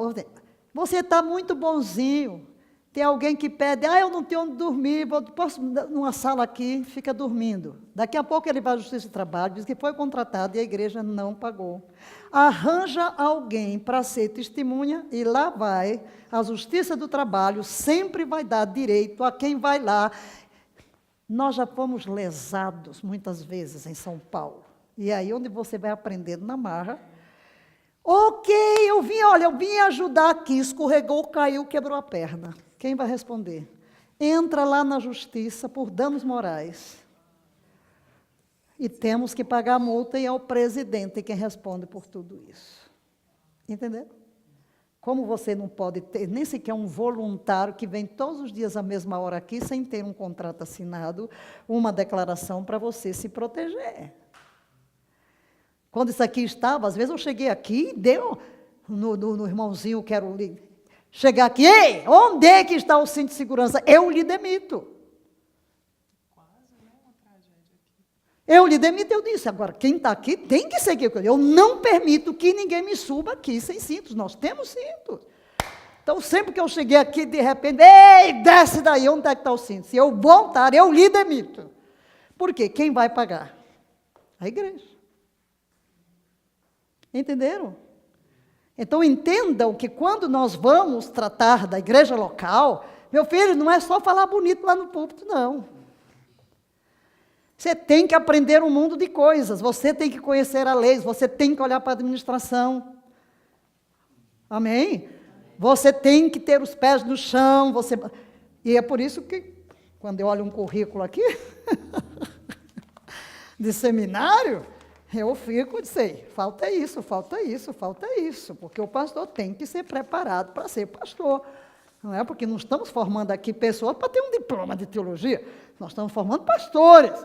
Você está muito bonzinho. Tem alguém que pede, eu não tenho onde dormir, posso numa sala aqui, fica dormindo. Daqui a pouco ele vai à Justiça do Trabalho, diz que foi contratado e a igreja não pagou. Arranja alguém para ser testemunha e lá vai. A Justiça do Trabalho sempre vai dar direito a quem vai lá. Nós já fomos lesados muitas vezes em São Paulo. E aí onde você vai aprendendo na marra. Ok, eu vim ajudar aqui, escorregou, caiu, quebrou a perna. Quem vai responder? Entra lá na justiça por danos morais. E temos que pagar a multa e é o presidente quem responde por tudo isso. Entendeu? Como você não pode ter nem sequer um voluntário que vem todos os dias à mesma hora aqui, sem ter um contrato assinado, uma declaração para você se proteger. Quando isso aqui estava, às vezes eu cheguei aqui e deu no irmãozinho, quero chegar aqui, ei, onde é que está o cinto de segurança? Eu lhe demito. Eu lhe demito, eu disse, agora quem está aqui tem que seguir. Eu não permito que ninguém me suba aqui sem cintos, nós temos cintos. Então, sempre que eu cheguei aqui, de repente, ei, desce daí, onde é que está o cinto? Se eu voltar, eu lhe demito. Por quê? Quem vai pagar? A igreja. Entenderam? Então, entendam que quando nós vamos tratar da igreja local, meu filho, não é só falar bonito lá no púlpito, não. Você tem que aprender um mundo de coisas, você tem que conhecer a lei, você tem que olhar para a administração. Amém? Você tem que ter os pés no chão, e é por isso que, quando eu olho um currículo aqui, de seminário, eu fico e sei, falta isso, falta isso, falta isso, porque o pastor tem que ser preparado para ser pastor. Não é porque não estamos formando aqui pessoas para ter um diploma de teologia, nós estamos formando pastores,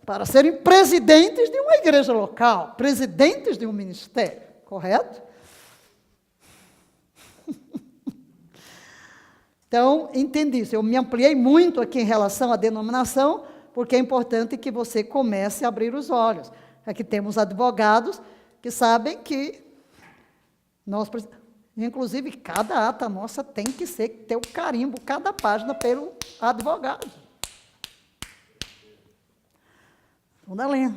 para serem presidentes de uma igreja local, presidentes de um ministério, correto? Então, entendi isso. Eu me ampliei muito aqui em relação à denominação, porque é importante que você comece a abrir os olhos. Aqui temos advogados que sabem que nós, inclusive, cada ata nossa tem que ter o carimbo, cada página pelo advogado. Toda lei.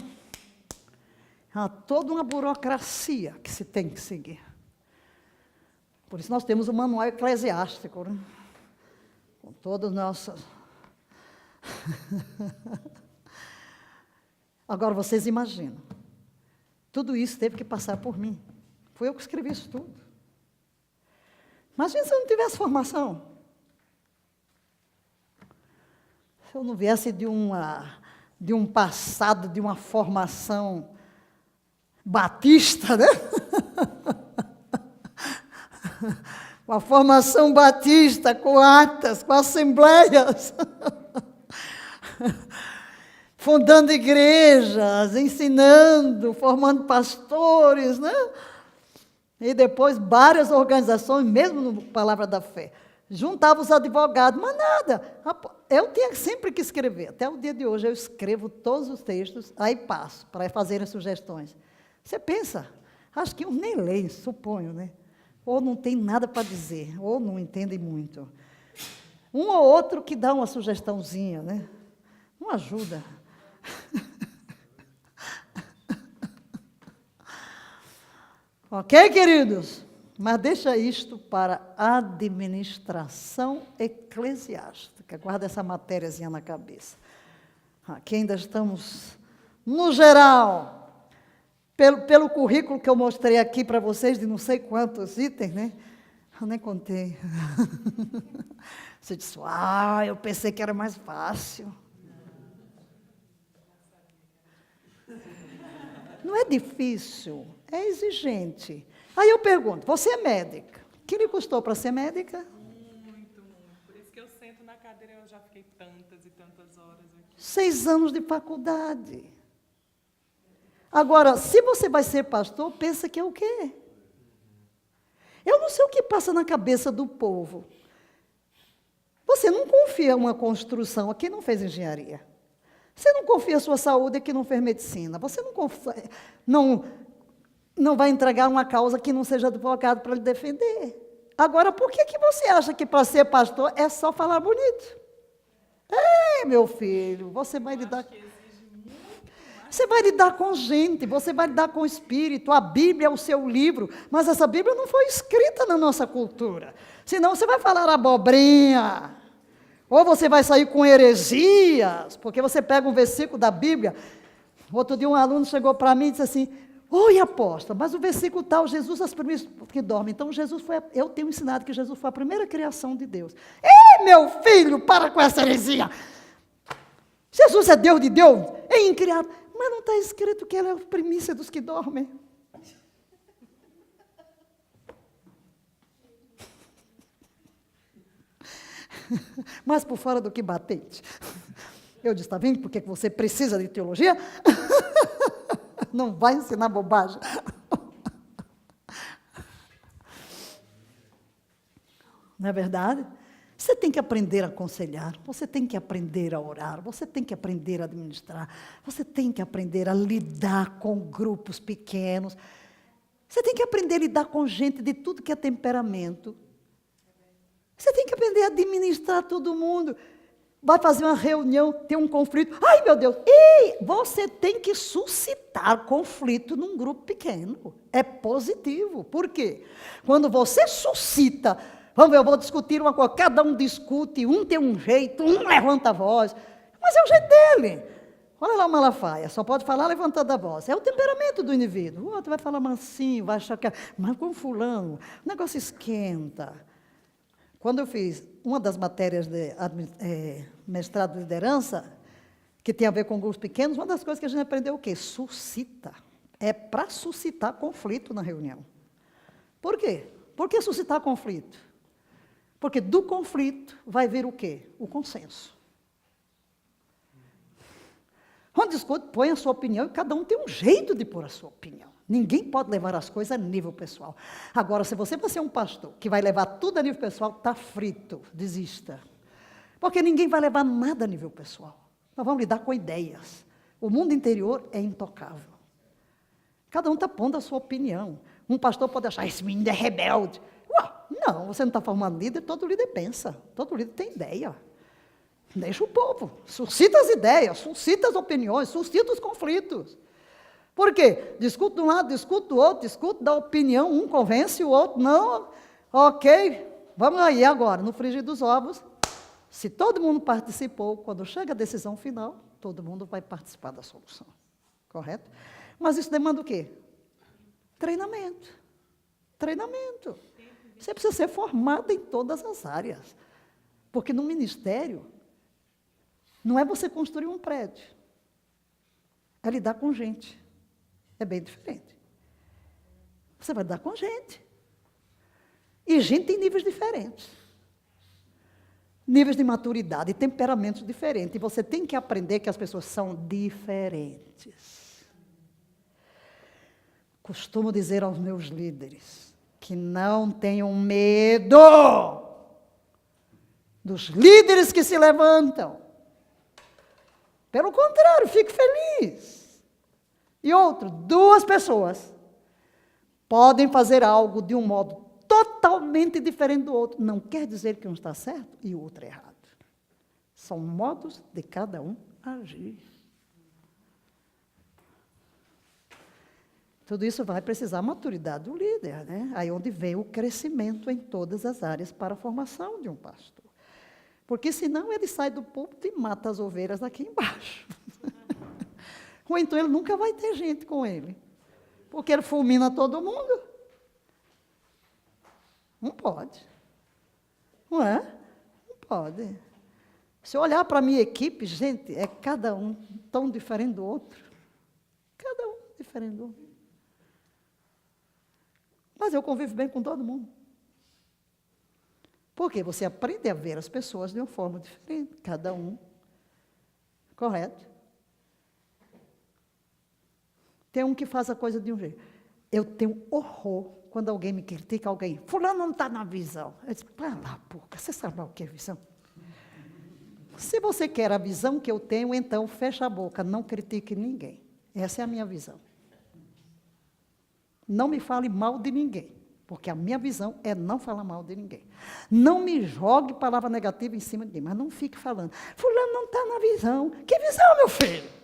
Há toda uma burocracia que se tem que seguir. Por isso nós temos o manual eclesiástico, né? Com todas as nossas... Agora, vocês imaginam, tudo isso teve que passar por mim. Fui eu que escrevi isso tudo. Imagina se eu não tivesse formação. Se eu não viesse de um passado, de uma formação batista, né? Uma formação batista, com atas, com assembleias, fundando igrejas, ensinando, formando pastores, né? E depois várias organizações, mesmo no Palavra da Fé, juntava os advogados, mas nada. Eu tinha sempre que escrever. Até o dia de hoje eu escrevo todos os textos, aí passo para fazer as sugestões. Você pensa, acho que eu nem leio, suponho, né? Ou não tem nada para dizer, ou não entendem muito. Um ou outro que dá uma sugestãozinha, né? Não ajuda. Ok, queridos? Mas deixa isto para administração eclesiástica. Guarda essa matériazinha na cabeça. Aqui ainda estamos, no geral, pelo currículo que eu mostrei aqui para vocês, de não sei quantos itens, né? Eu nem contei. Você disse, eu pensei que era mais fácil. Não é difícil, é exigente. Aí eu pergunto, você é médica? O que lhe custou para ser médica?
Muito. Por isso que eu sento na cadeira, eu já fiquei tantas e tantas horas aqui.
6 anos de faculdade. Agora, se você vai ser pastor, pensa que é o quê? Eu não sei o que passa na cabeça do povo. Você não confia em uma construção, aqui não fez engenharia. Você não confia em sua saúde, aqui não fez medicina. Você não vai entregar uma causa que não seja advogado para lhe defender. Agora, por que você acha que para ser pastor é só falar bonito? Meu filho, você vai lidar com gente, você vai lidar com o Espírito, a Bíblia é o seu livro, mas essa Bíblia não foi escrita na nossa cultura. Senão você vai falar abobrinha, ou você vai sair com heresias, porque você pega um versículo da Bíblia. Outro dia um aluno chegou para mim e disse assim, oi, apóstolo, mas o versículo tal, Jesus as primeiras que dormem. Então, eu tenho ensinado que Jesus foi a primeira criação de Deus. Ei, meu filho, para com essa heresia. Jesus é Deus de Deus, é incriado. Mas não está escrito que ele é a primícia dos que dormem. Mais por fora do que batente. Eu disse, está vendo por que você precisa de teologia? Não vai ensinar bobagem. Não é verdade? Você tem que aprender a aconselhar, você tem que aprender a orar, você tem que aprender a administrar, você tem que aprender a lidar com grupos pequenos, você tem que aprender a lidar com gente de tudo que é temperamento. Você tem que aprender a administrar todo mundo. Vai fazer uma reunião, tem um conflito. Ai, meu Deus! Ei, você tem que suscitar conflito num grupo pequeno. É positivo. Por quê? Quando você suscita, vamos ver, eu vou discutir uma coisa, cada um discute, um tem um jeito, um levanta a voz. Mas é o jeito dele. Olha lá o Malafaia, só pode falar levantando a voz. É o temperamento do indivíduo. O outro vai falar mansinho, vai achar que... Mas com fulano, o negócio esquenta. Quando eu fiz uma das matérias de mestrado de liderança, que tem a ver com grupos pequenos, uma das coisas que a gente aprendeu é o quê? Suscita. É para suscitar conflito na reunião. Por quê? Por que suscitar conflito? Porque do conflito vai vir o quê? O consenso. Quando discute, põe a sua opinião e cada um tem um jeito de pôr a sua opinião. Ninguém pode levar as coisas a nível pessoal. Agora, se você vai ser um pastor que vai levar tudo a nível pessoal, está frito, desista. Porque ninguém vai levar nada a nível pessoal. Nós vamos lidar com ideias. O mundo interior é intocável. Cada um está pondo a sua opinião. Um pastor pode achar, esse menino é rebelde. Ué, não, você não está formando líder, todo líder pensa. Todo líder tem ideia. Deixa o povo, suscita as ideias, suscita as opiniões, suscita os conflitos. Por quê? Discute de um lado, discute do outro, discute da opinião, um convence o outro, não, ok, vamos aí agora, no frigir dos ovos, se todo mundo participou, quando chega a decisão final, todo mundo vai participar da solução, correto? Mas isso demanda o quê? Treinamento, treinamento. Você precisa ser formado em todas as áreas, porque no ministério, não é você construir um prédio, é lidar com gente. É bem diferente. Você vai lidar com gente. E gente tem níveis diferentes. Níveis de maturidade, temperamentos diferentes. E você tem que aprender que as pessoas são diferentes. Costumo dizer aos meus líderes que não tenham medo dos líderes que se levantam. Pelo contrário, fique feliz. E outro, duas pessoas podem fazer algo de um modo totalmente diferente do outro. Não quer dizer que um está certo e o outro é errado. São modos de cada um agir. Tudo isso vai precisar maturidade do líder, né? Aí onde vem o crescimento em todas as áreas para a formação de um pastor. Porque senão ele sai do púlpito e mata as ovelhas aqui embaixo. Ou então ele nunca vai ter gente com ele. Porque ele fulmina todo mundo. Não pode. Não é? Não pode. Se eu olhar para a minha equipe, gente, é cada um tão diferente do outro. Cada um diferente do outro. Mas eu convivo bem com todo mundo. Porque você aprende a ver as pessoas de uma forma diferente, cada um. Correto? Tem um que faz a coisa de um jeito. Eu tenho horror quando alguém me critica, alguém, fulano não está na visão. Eu digo, para lá, porca, você sabe o que é visão? Se você quer a visão que eu tenho, então fecha a boca, não critique ninguém. Essa é a minha visão. Não me fale mal de ninguém, porque a minha visão é não falar mal de ninguém. Não me jogue palavra negativa em cima de ninguém, mas não fique falando, fulano não está na visão. Que visão, meu filho?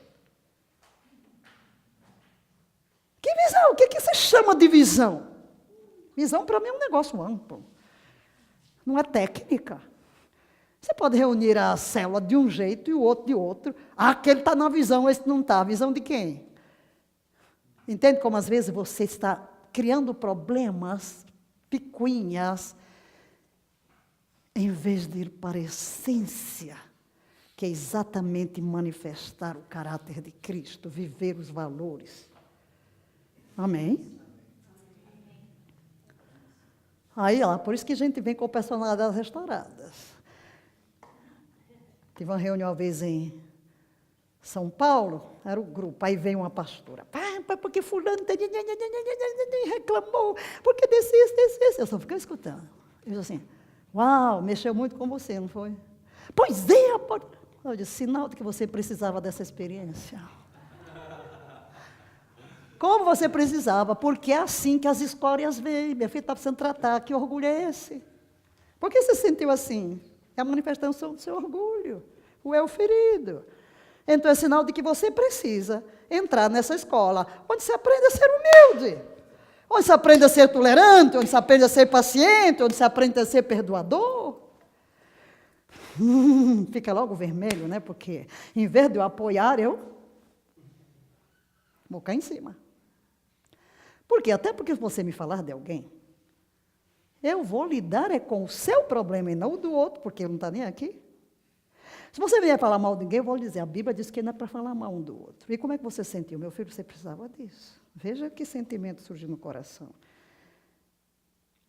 Que visão? O que você chama de visão? Visão, para mim, é um negócio amplo. Não é técnica. Você pode reunir a célula de um jeito e o outro de outro. Ah, aquele está na visão, esse não está. A visão de quem? Entende como, às vezes, você está criando problemas, picuinhas, em vez de ir para a essência, que é exatamente manifestar o caráter de Cristo, viver os valores. Amém? Aí, ó, por isso que a gente vem com personalidades restauradas. Tive uma reunião uma vez em São Paulo, era o grupo, aí veio uma pastora. Pai, porque fulano reclamou, porque desse. Eu só ficava escutando. Eu disse assim, uau, mexeu muito com você, não foi? Pois é, eu disse, sinal de que você precisava dessa experiência. Como você precisava? Porque é assim que as escórias vêm. Minha filha está precisando tratar. Que orgulho é esse? Por que você se sentiu assim? É a manifestação do seu orgulho. O eu ferido. Então é sinal de que você precisa entrar nessa escola, onde se aprende a ser humilde, onde se aprende a ser tolerante, onde se aprende a ser paciente, onde se aprende a ser perdoador. Fica logo vermelho, né? Porque em vez de eu apoiar, eu vou cá em cima. Por quê? Até porque se você me falar de alguém, eu vou lidar com o seu problema e não o do outro, porque ele não está nem aqui. Se você vier falar mal de ninguém, eu vou lhe dizer, a Bíblia diz que não é para falar mal um do outro. E como é que você sentiu? Meu filho, você precisava disso. Veja que sentimento surgiu no coração.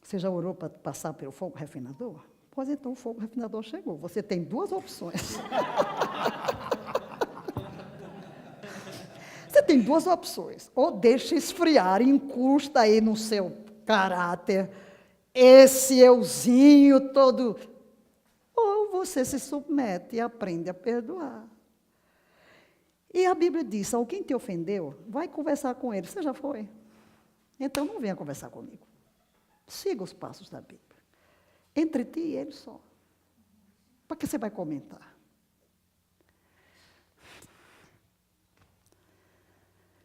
Você já orou para passar pelo fogo refinador? Pois então o fogo refinador chegou. Você tem duas opções. Você tem duas opções. Ou deixa esfriar, incrusta aí no seu caráter, esse euzinho todo. Ou você se submete e aprende a perdoar. E a Bíblia diz, alguém te ofendeu, vai conversar com ele. Você já foi? Então não venha conversar comigo. Siga os passos da Bíblia. Entre ti e ele só. Para que você vai comentar?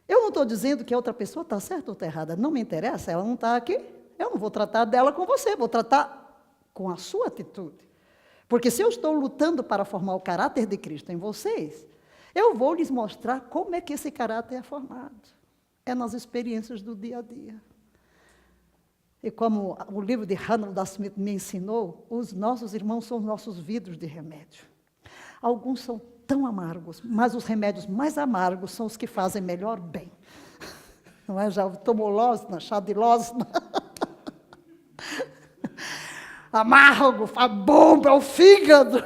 Eu não estou dizendo que a outra pessoa está certa ou está errada. Não me interessa, ela não está aqui. Eu não vou tratar dela com você, vou tratar com a sua atitude. Porque se eu estou lutando para formar o caráter de Cristo em vocês, eu vou lhes mostrar como é que esse caráter é formado. É nas experiências do dia a dia. E como o livro de Hannah Smith me ensinou, os nossos irmãos são os nossos vidros de remédio. Alguns são tão amargos, mas os remédios mais amargos são os que fazem melhor bem. Não é? Já tomou losna, chá de losna. Amargo, a bomba, é o fígado.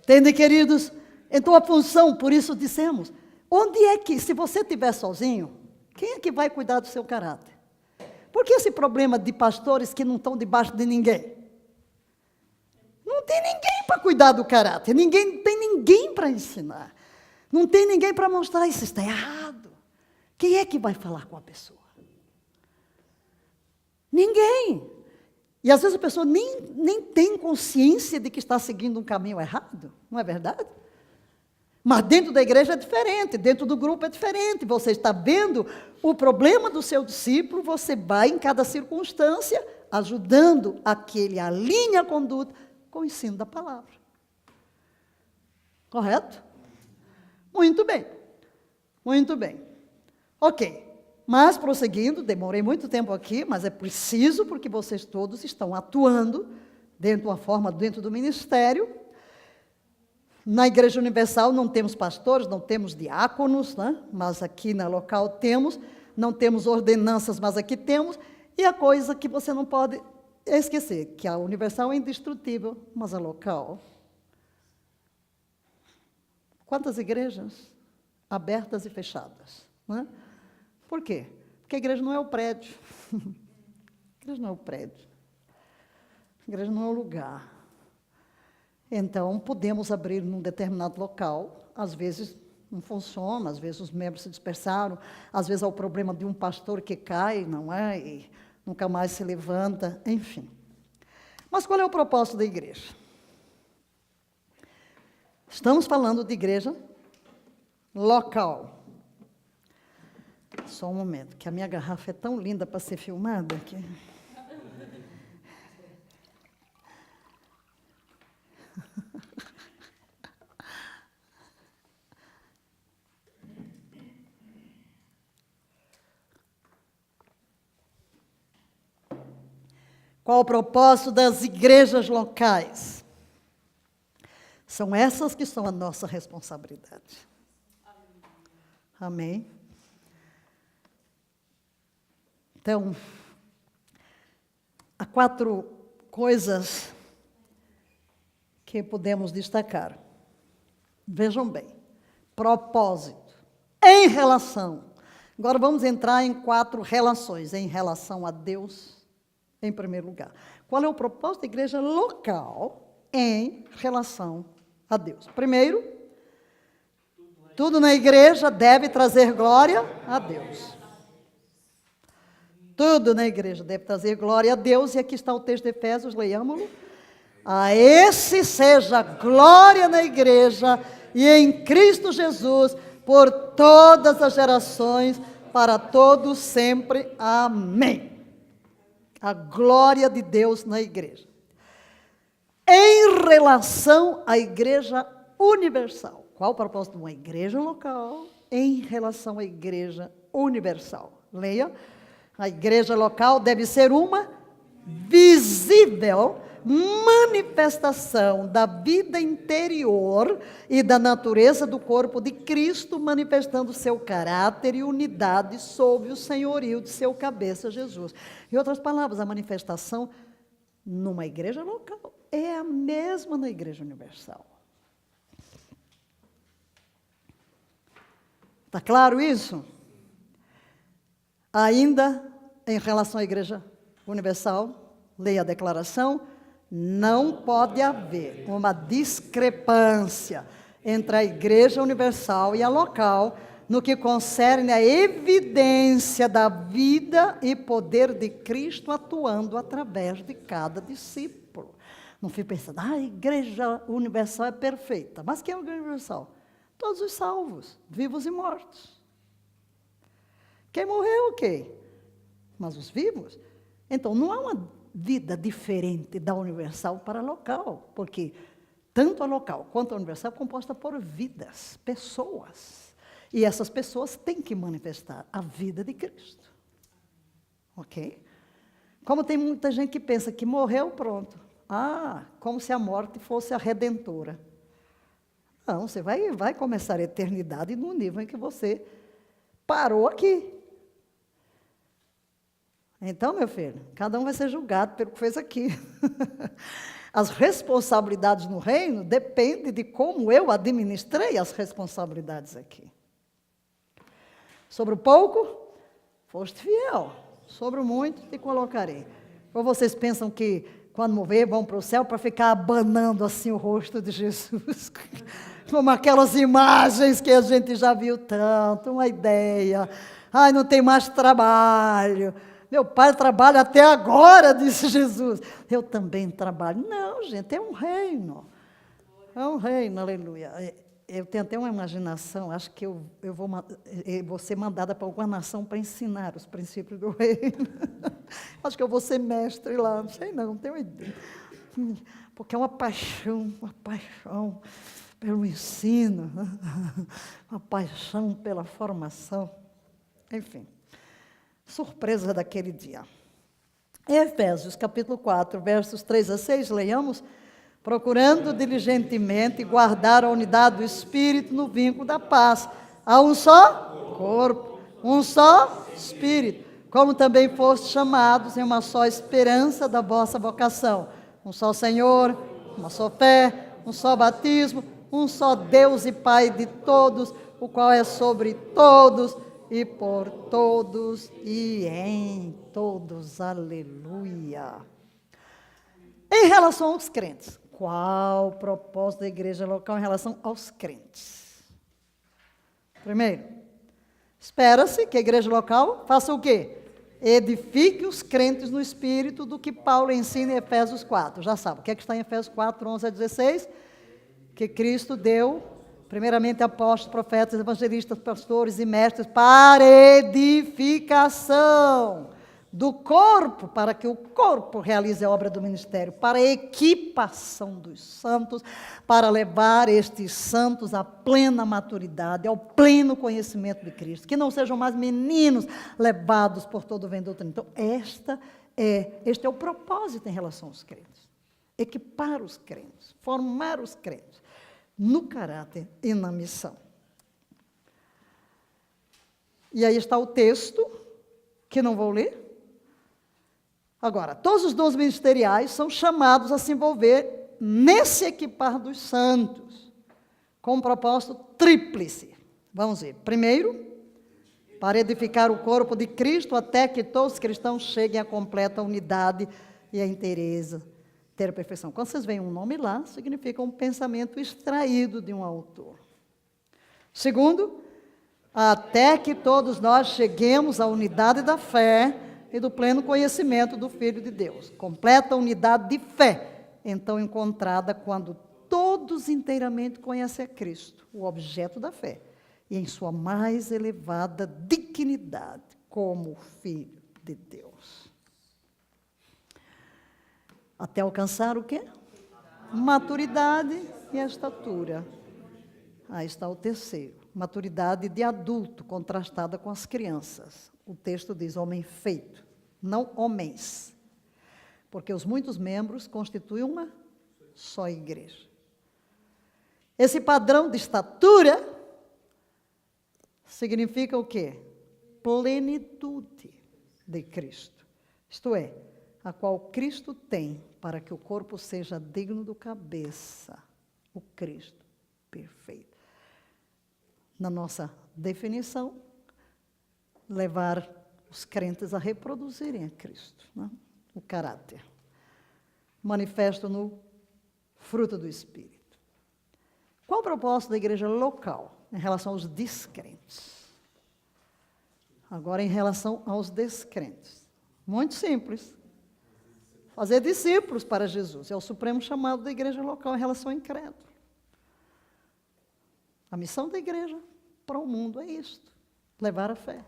Entende, queridos? Então a função, por isso dissemos, onde é que, se você estiver sozinho, quem é que vai cuidar do seu caráter? Por que esse problema de pastores que não estão debaixo de ninguém? Não tem ninguém para cuidar do caráter, não tem ninguém para ensinar, não tem ninguém para mostrar isso está errado. Quem é que vai falar com a pessoa? Ninguém. E às vezes a pessoa nem tem consciência de que está seguindo um caminho errado, não é verdade? Mas dentro da igreja é diferente, dentro do grupo é diferente. Você está vendo o problema do seu discípulo, você vai em cada circunstância ajudando a que ele alinhe a conduta com o ensino da palavra. Correto? Muito bem. Muito bem. Ok. Mas, prosseguindo, demorei muito tempo aqui, mas é preciso porque vocês todos estão atuando dentro de uma forma, dentro do ministério. Na Igreja Universal não temos pastores, não temos diáconos, né? Mas aqui na local temos, não temos ordenanças, mas aqui temos, e a coisa que você não pode esquecer, que a Universal é indestrutível, mas a local. Quantas igrejas abertas e fechadas? Né? Por quê? Porque a igreja não é o prédio. A igreja não é o prédio. A igreja não é o lugar. Então, podemos abrir num determinado local, às vezes não funciona, às vezes os membros se dispersaram, às vezes há o problema de um pastor que cai, não é? E nunca mais se levanta, enfim. Mas qual é o propósito da igreja? Estamos falando de igreja local. Só um momento, que a minha garrafa é tão linda para ser filmada que... Qual o propósito das igrejas locais? São essas que são a nossa responsabilidade. Amém? Então, há 4 coisas que podemos destacar. Vejam bem, propósito, em relação. Agora vamos entrar em 4 relações, em relação a Deus, em primeiro lugar. Qual é o propósito da igreja local em relação a Deus? Primeiro, tudo na igreja deve trazer glória a Deus. Tudo na igreja deve trazer glória a Deus, e aqui está o texto de Efésios, leiamos-lo. A esse seja glória na igreja e em Cristo Jesus, por todas as gerações, para todos sempre. Amém. A glória de Deus na igreja. Em relação à igreja universal. Qual o propósito de uma igreja local em relação à igreja universal? Leia. A igreja local deve ser uma visível manifestação da vida interior e da natureza do corpo de Cristo, manifestando seu caráter e unidade sob o senhorio de seu cabeça, Jesus. Em outras palavras, a manifestação numa igreja local é a mesma na igreja universal. Está claro isso? Ainda em relação à igreja universal, leia a declaração. Não pode haver uma discrepância entre a igreja universal e a local no que concerne a evidência da vida e poder de Cristo atuando através de cada discípulo. Não fique pensando, a igreja universal é perfeita. Mas quem é a igreja universal? Todos os salvos, vivos e mortos. Quem morreu, ok. Mas os vivos? Então, não há uma vida diferente da universal para a local, porque tanto a local quanto a universal é composta por vidas, pessoas. E essas pessoas têm que manifestar a vida de Cristo. Ok? Como tem muita gente que pensa que morreu, pronto. Como se a morte fosse a redentora. Não, você vai começar a eternidade no nível em que você parou aqui. Então, meu filho, cada um vai ser julgado pelo que fez aqui. As responsabilidades no reino dependem de como eu administrei as responsabilidades aqui. Sobre o pouco, foste fiel. Sobre o muito, te colocarei. Ou vocês pensam que, quando morrer, vão para o céu para ficar abanando assim o rosto de Jesus? Como aquelas imagens que a gente já viu tanto, uma ideia. Ai, não tem mais trabalho. Meu pai trabalha até agora, disse Jesus. Eu também trabalho. Não, gente, é um reino. É um reino, aleluia. Eu tenho até uma imaginação, acho que eu vou ser mandada para alguma nação para ensinar os princípios do reino. Acho que eu vou ser mestre lá, não sei não tenho ideia. Porque é uma paixão pelo ensino, uma paixão pela formação. Enfim. Surpresa daquele dia. Efésios, capítulo 4, versos 3 a 6, leiamos. Procurando diligentemente guardar a unidade do Espírito no vínculo da paz. Há um só corpo, um só Espírito, como também fostes chamados em uma só esperança da vossa vocação. Um só Senhor, uma só fé, um só batismo, um só Deus e Pai de todos, o qual é sobre todos, e por todos e em todos. Aleluia. Em relação aos crentes, qual o propósito da igreja local em relação aos crentes? Primeiro, espera-se que a igreja local faça o quê? Edifique os crentes no espírito do que Paulo ensina em Efésios 4. Já sabe, o que é que está em Efésios 4, 11 a 16? Que Cristo deu primeiramente apóstolos, profetas, evangelistas, pastores e mestres, para edificação do corpo, para que o corpo realize a obra do ministério, para a equipação dos santos, para levar estes santos à plena maturidade, ao pleno conhecimento de Cristo, que não sejam mais meninos levados por todo o vento doutrina. Então, este é o propósito em relação aos crentes. Equipar os crentes, formar os crentes no caráter e na missão. E aí está o texto, que não vou ler. Agora, todos os dons ministeriais são chamados a se envolver nesse equipar dos santos, com um propósito tríplice. Vamos ver. Primeiro, para edificar o corpo de Cristo, até que todos os cristãos cheguem à completa unidade e à inteireza, ter a perfeição. Quando vocês veem um nome lá, significa um pensamento extraído de um autor. Segundo, até que todos nós cheguemos à unidade da fé e do pleno conhecimento do Filho de Deus. Completa unidade de fé, então encontrada quando todos inteiramente conhecem a Cristo, o objeto da fé, e em sua mais elevada dignidade como Filho de Deus. Até alcançar o quê? Maturidade e a estatura. Aí está o terceiro. Maturidade de adulto, contrastada com as crianças. O texto diz homem feito, não homens. Porque os muitos membros constituem uma só igreja. Esse padrão de estatura significa o quê? Plenitude de Cristo. Isto é, a qual Cristo tem para que o corpo seja digno do cabeça, o Cristo perfeito. Na nossa definição, levar os crentes a reproduzirem a Cristo, né? O caráter, manifesto no fruto do Espírito. Qual o propósito da igreja local em relação aos descrentes? Agora, em relação aos descrentes. Muito simples. Fazer discípulos para Jesus. É o supremo chamado da igreja local em relação ao incrédulo. A missão da igreja para o mundo é isto. Levar a fé.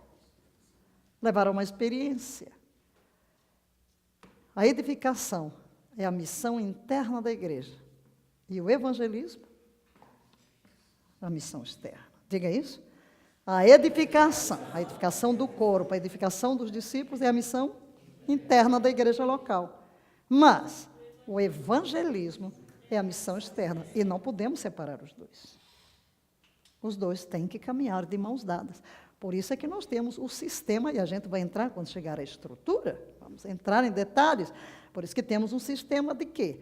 Levar a uma experiência. A edificação é a missão interna da igreja. E o evangelismo, a missão externa. Diga isso. A edificação do corpo, a edificação dos discípulos é a missão interna da igreja local. Mas o evangelismo é a missão externa. E não podemos separar os dois. Os dois têm que caminhar de mãos dadas. Por isso é que nós temos o sistema, e a gente vai entrar quando chegar à estrutura, vamos entrar em detalhes. Por isso que temos um sistema de quê?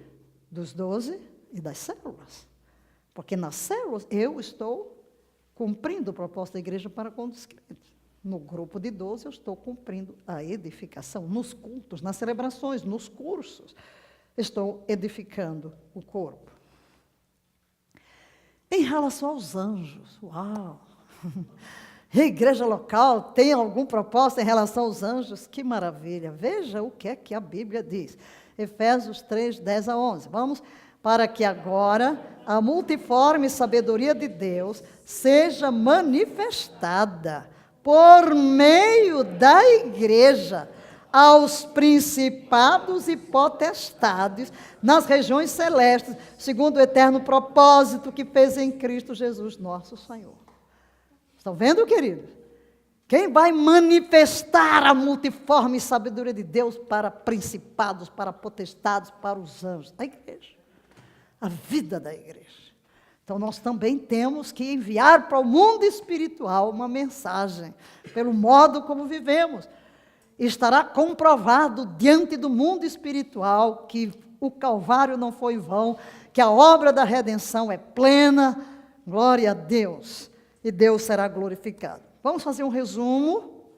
Dos 12 e das células. Porque nas células eu estou cumprindo o propósito da igreja para com os crentes. No grupo de 12 eu estou cumprindo a edificação, nos cultos, nas celebrações, nos cursos. Estou edificando o corpo. Em relação aos anjos, uau! A igreja local tem algum propósito em relação aos anjos? Que maravilha! Veja o que é que a Bíblia diz. Efésios 3, 10 a 11. Vamos, para que agora a multiforme sabedoria de Deus seja manifestada por meio da igreja aos principados e potestades nas regiões celestes, segundo o eterno propósito que fez em Cristo Jesus, nosso Senhor. Estão vendo, queridos? Quem vai manifestar a multiforme sabedoria de Deus para principados, para potestades, para os anjos? A igreja. A vida da igreja. Então, nós também temos que enviar para o mundo espiritual uma mensagem, pelo modo como vivemos. Estará comprovado diante do mundo espiritual que o Calvário não foi vão, que a obra da redenção é plena, glória a Deus, e Deus será glorificado. Vamos fazer um resumo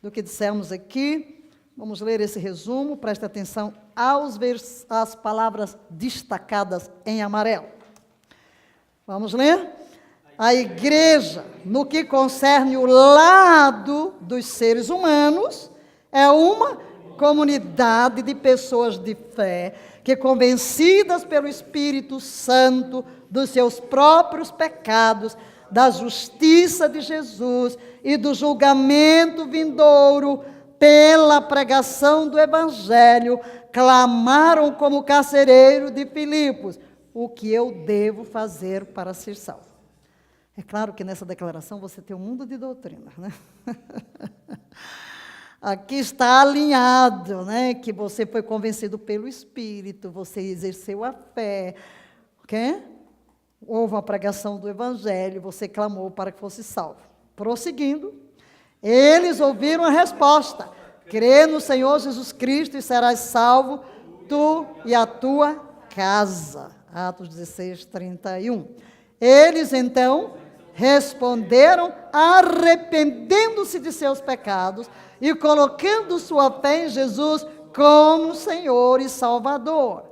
do que dissemos aqui. Vamos ler esse resumo, preste atenção às palavras destacadas em amarelo. Vamos ler? A igreja, no que concerne o lado dos seres humanos, é uma comunidade de pessoas de fé que, convencidas pelo Espírito Santo dos seus próprios pecados, da justiça de Jesus e do julgamento vindouro, pela pregação do Evangelho, clamaram como carcereiro de Filipos: o que eu devo fazer para ser salvo? É claro que nessa declaração você tem um mundo de doutrina, né? Aqui está alinhado, né? Que você foi convencido pelo Espírito, você exerceu a fé, ok? Houve a pregação do Evangelho, você clamou para que fosse salvo. Prosseguindo, eles ouviram a resposta: crê no Senhor Jesus Cristo e serás salvo, tu e a tua casa. Atos 16, 31. Eles, então, responderam, arrependendo-se de seus pecados e colocando sua fé em Jesus como Senhor e Salvador.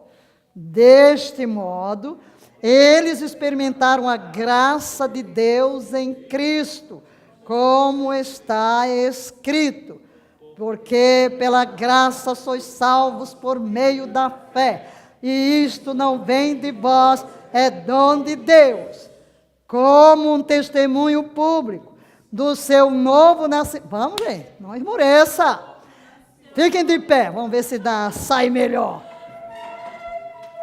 Deste modo, eles experimentaram a graça de Deus em Cristo, como está escrito, porque pela graça sois salvos por meio da fé, e isto não vem de vós, é dom de Deus, como um testemunho público do seu novo nascimento. Vamos, gente, não esmoreça. Fiquem de pé, vamos ver se sai melhor.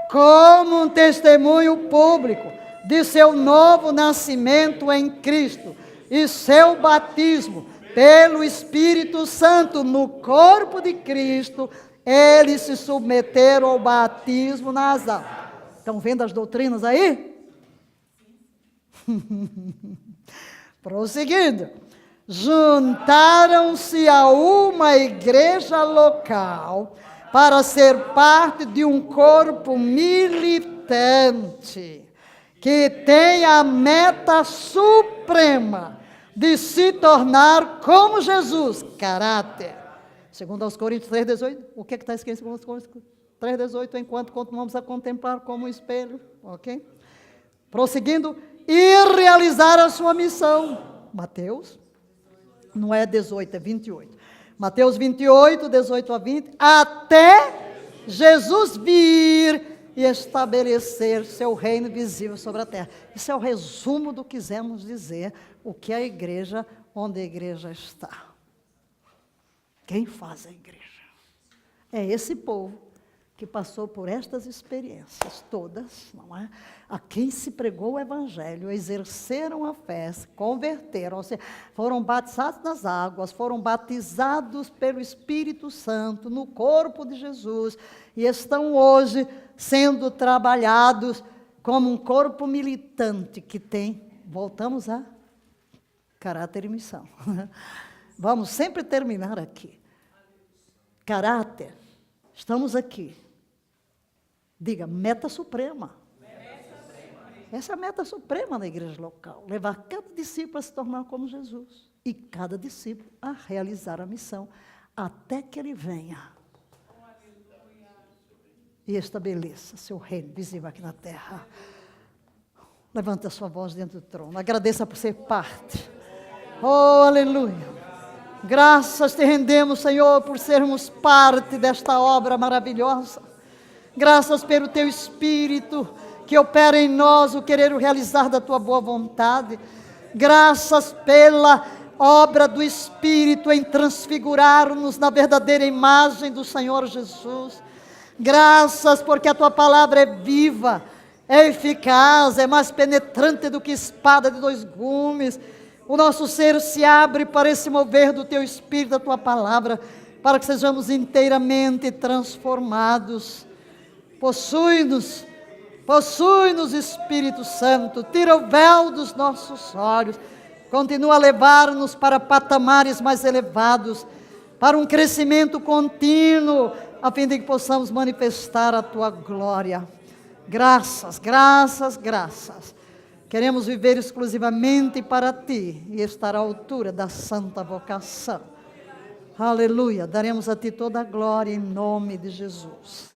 Como um testemunho público de seu novo nascimento em Cristo e seu batismo pelo Espírito Santo no corpo de Cristo, eles se submeteram ao batismo nas águas. Estão vendo as doutrinas aí? Prosseguindo. Juntaram-se a uma igreja local para ser parte de um corpo militante que tem a meta suprema de se tornar como Jesus, caráter. Segundo aos Coríntios 3,18, o que está escrito em 2 Coríntios 3,18? Enquanto continuamos a contemplar como um espelho, ok? Prosseguindo, e realizar a sua missão. Mateus, não é 18, é 28. Mateus 28, 18 a 20, até Jesus vir e estabelecer seu reino visível sobre a terra. Isso é o resumo do que quisemos dizer, o que é a igreja, onde a igreja está. Quem faz a igreja? É esse povo que passou por estas experiências todas, não é? A quem se pregou o evangelho, exerceram a fé, se converteram, ou seja, foram batizados nas águas, foram batizados pelo Espírito Santo no corpo de Jesus e estão hoje sendo trabalhados como um corpo militante que tem, voltamos a caráter e missão. Vamos sempre terminar aqui. Caráter, estamos aqui. Diga, meta suprema. Essa é a meta suprema da igreja local. Levar cada discípulo a se tornar como Jesus. E cada discípulo a realizar a missão. Até que ele venha. E estabeleça seu reino visível aqui na terra. Levante a sua voz dentro do trono. Agradeça por ser parte. Oh, aleluia. Graças te rendemos, Senhor, por sermos parte desta obra maravilhosa. Graças pelo teu Espírito que opera em nós o querer realizar da tua boa vontade. Graças pela obra do Espírito em transfigurar-nos na verdadeira imagem do Senhor Jesus. Graças porque a tua palavra é viva, é eficaz, é mais penetrante do que espada de 2 gumes. O nosso ser se abre para esse mover do teu Espírito, da tua palavra, para que sejamos inteiramente transformados. Possui-nos, Espírito Santo, tira o véu dos nossos olhos, continua a levar-nos para patamares mais elevados, para um crescimento contínuo, a fim de que possamos manifestar a tua glória. Graças, graças, graças. Queremos viver exclusivamente para ti e estar à altura da santa vocação. Aleluia, daremos a ti toda a glória em nome de Jesus.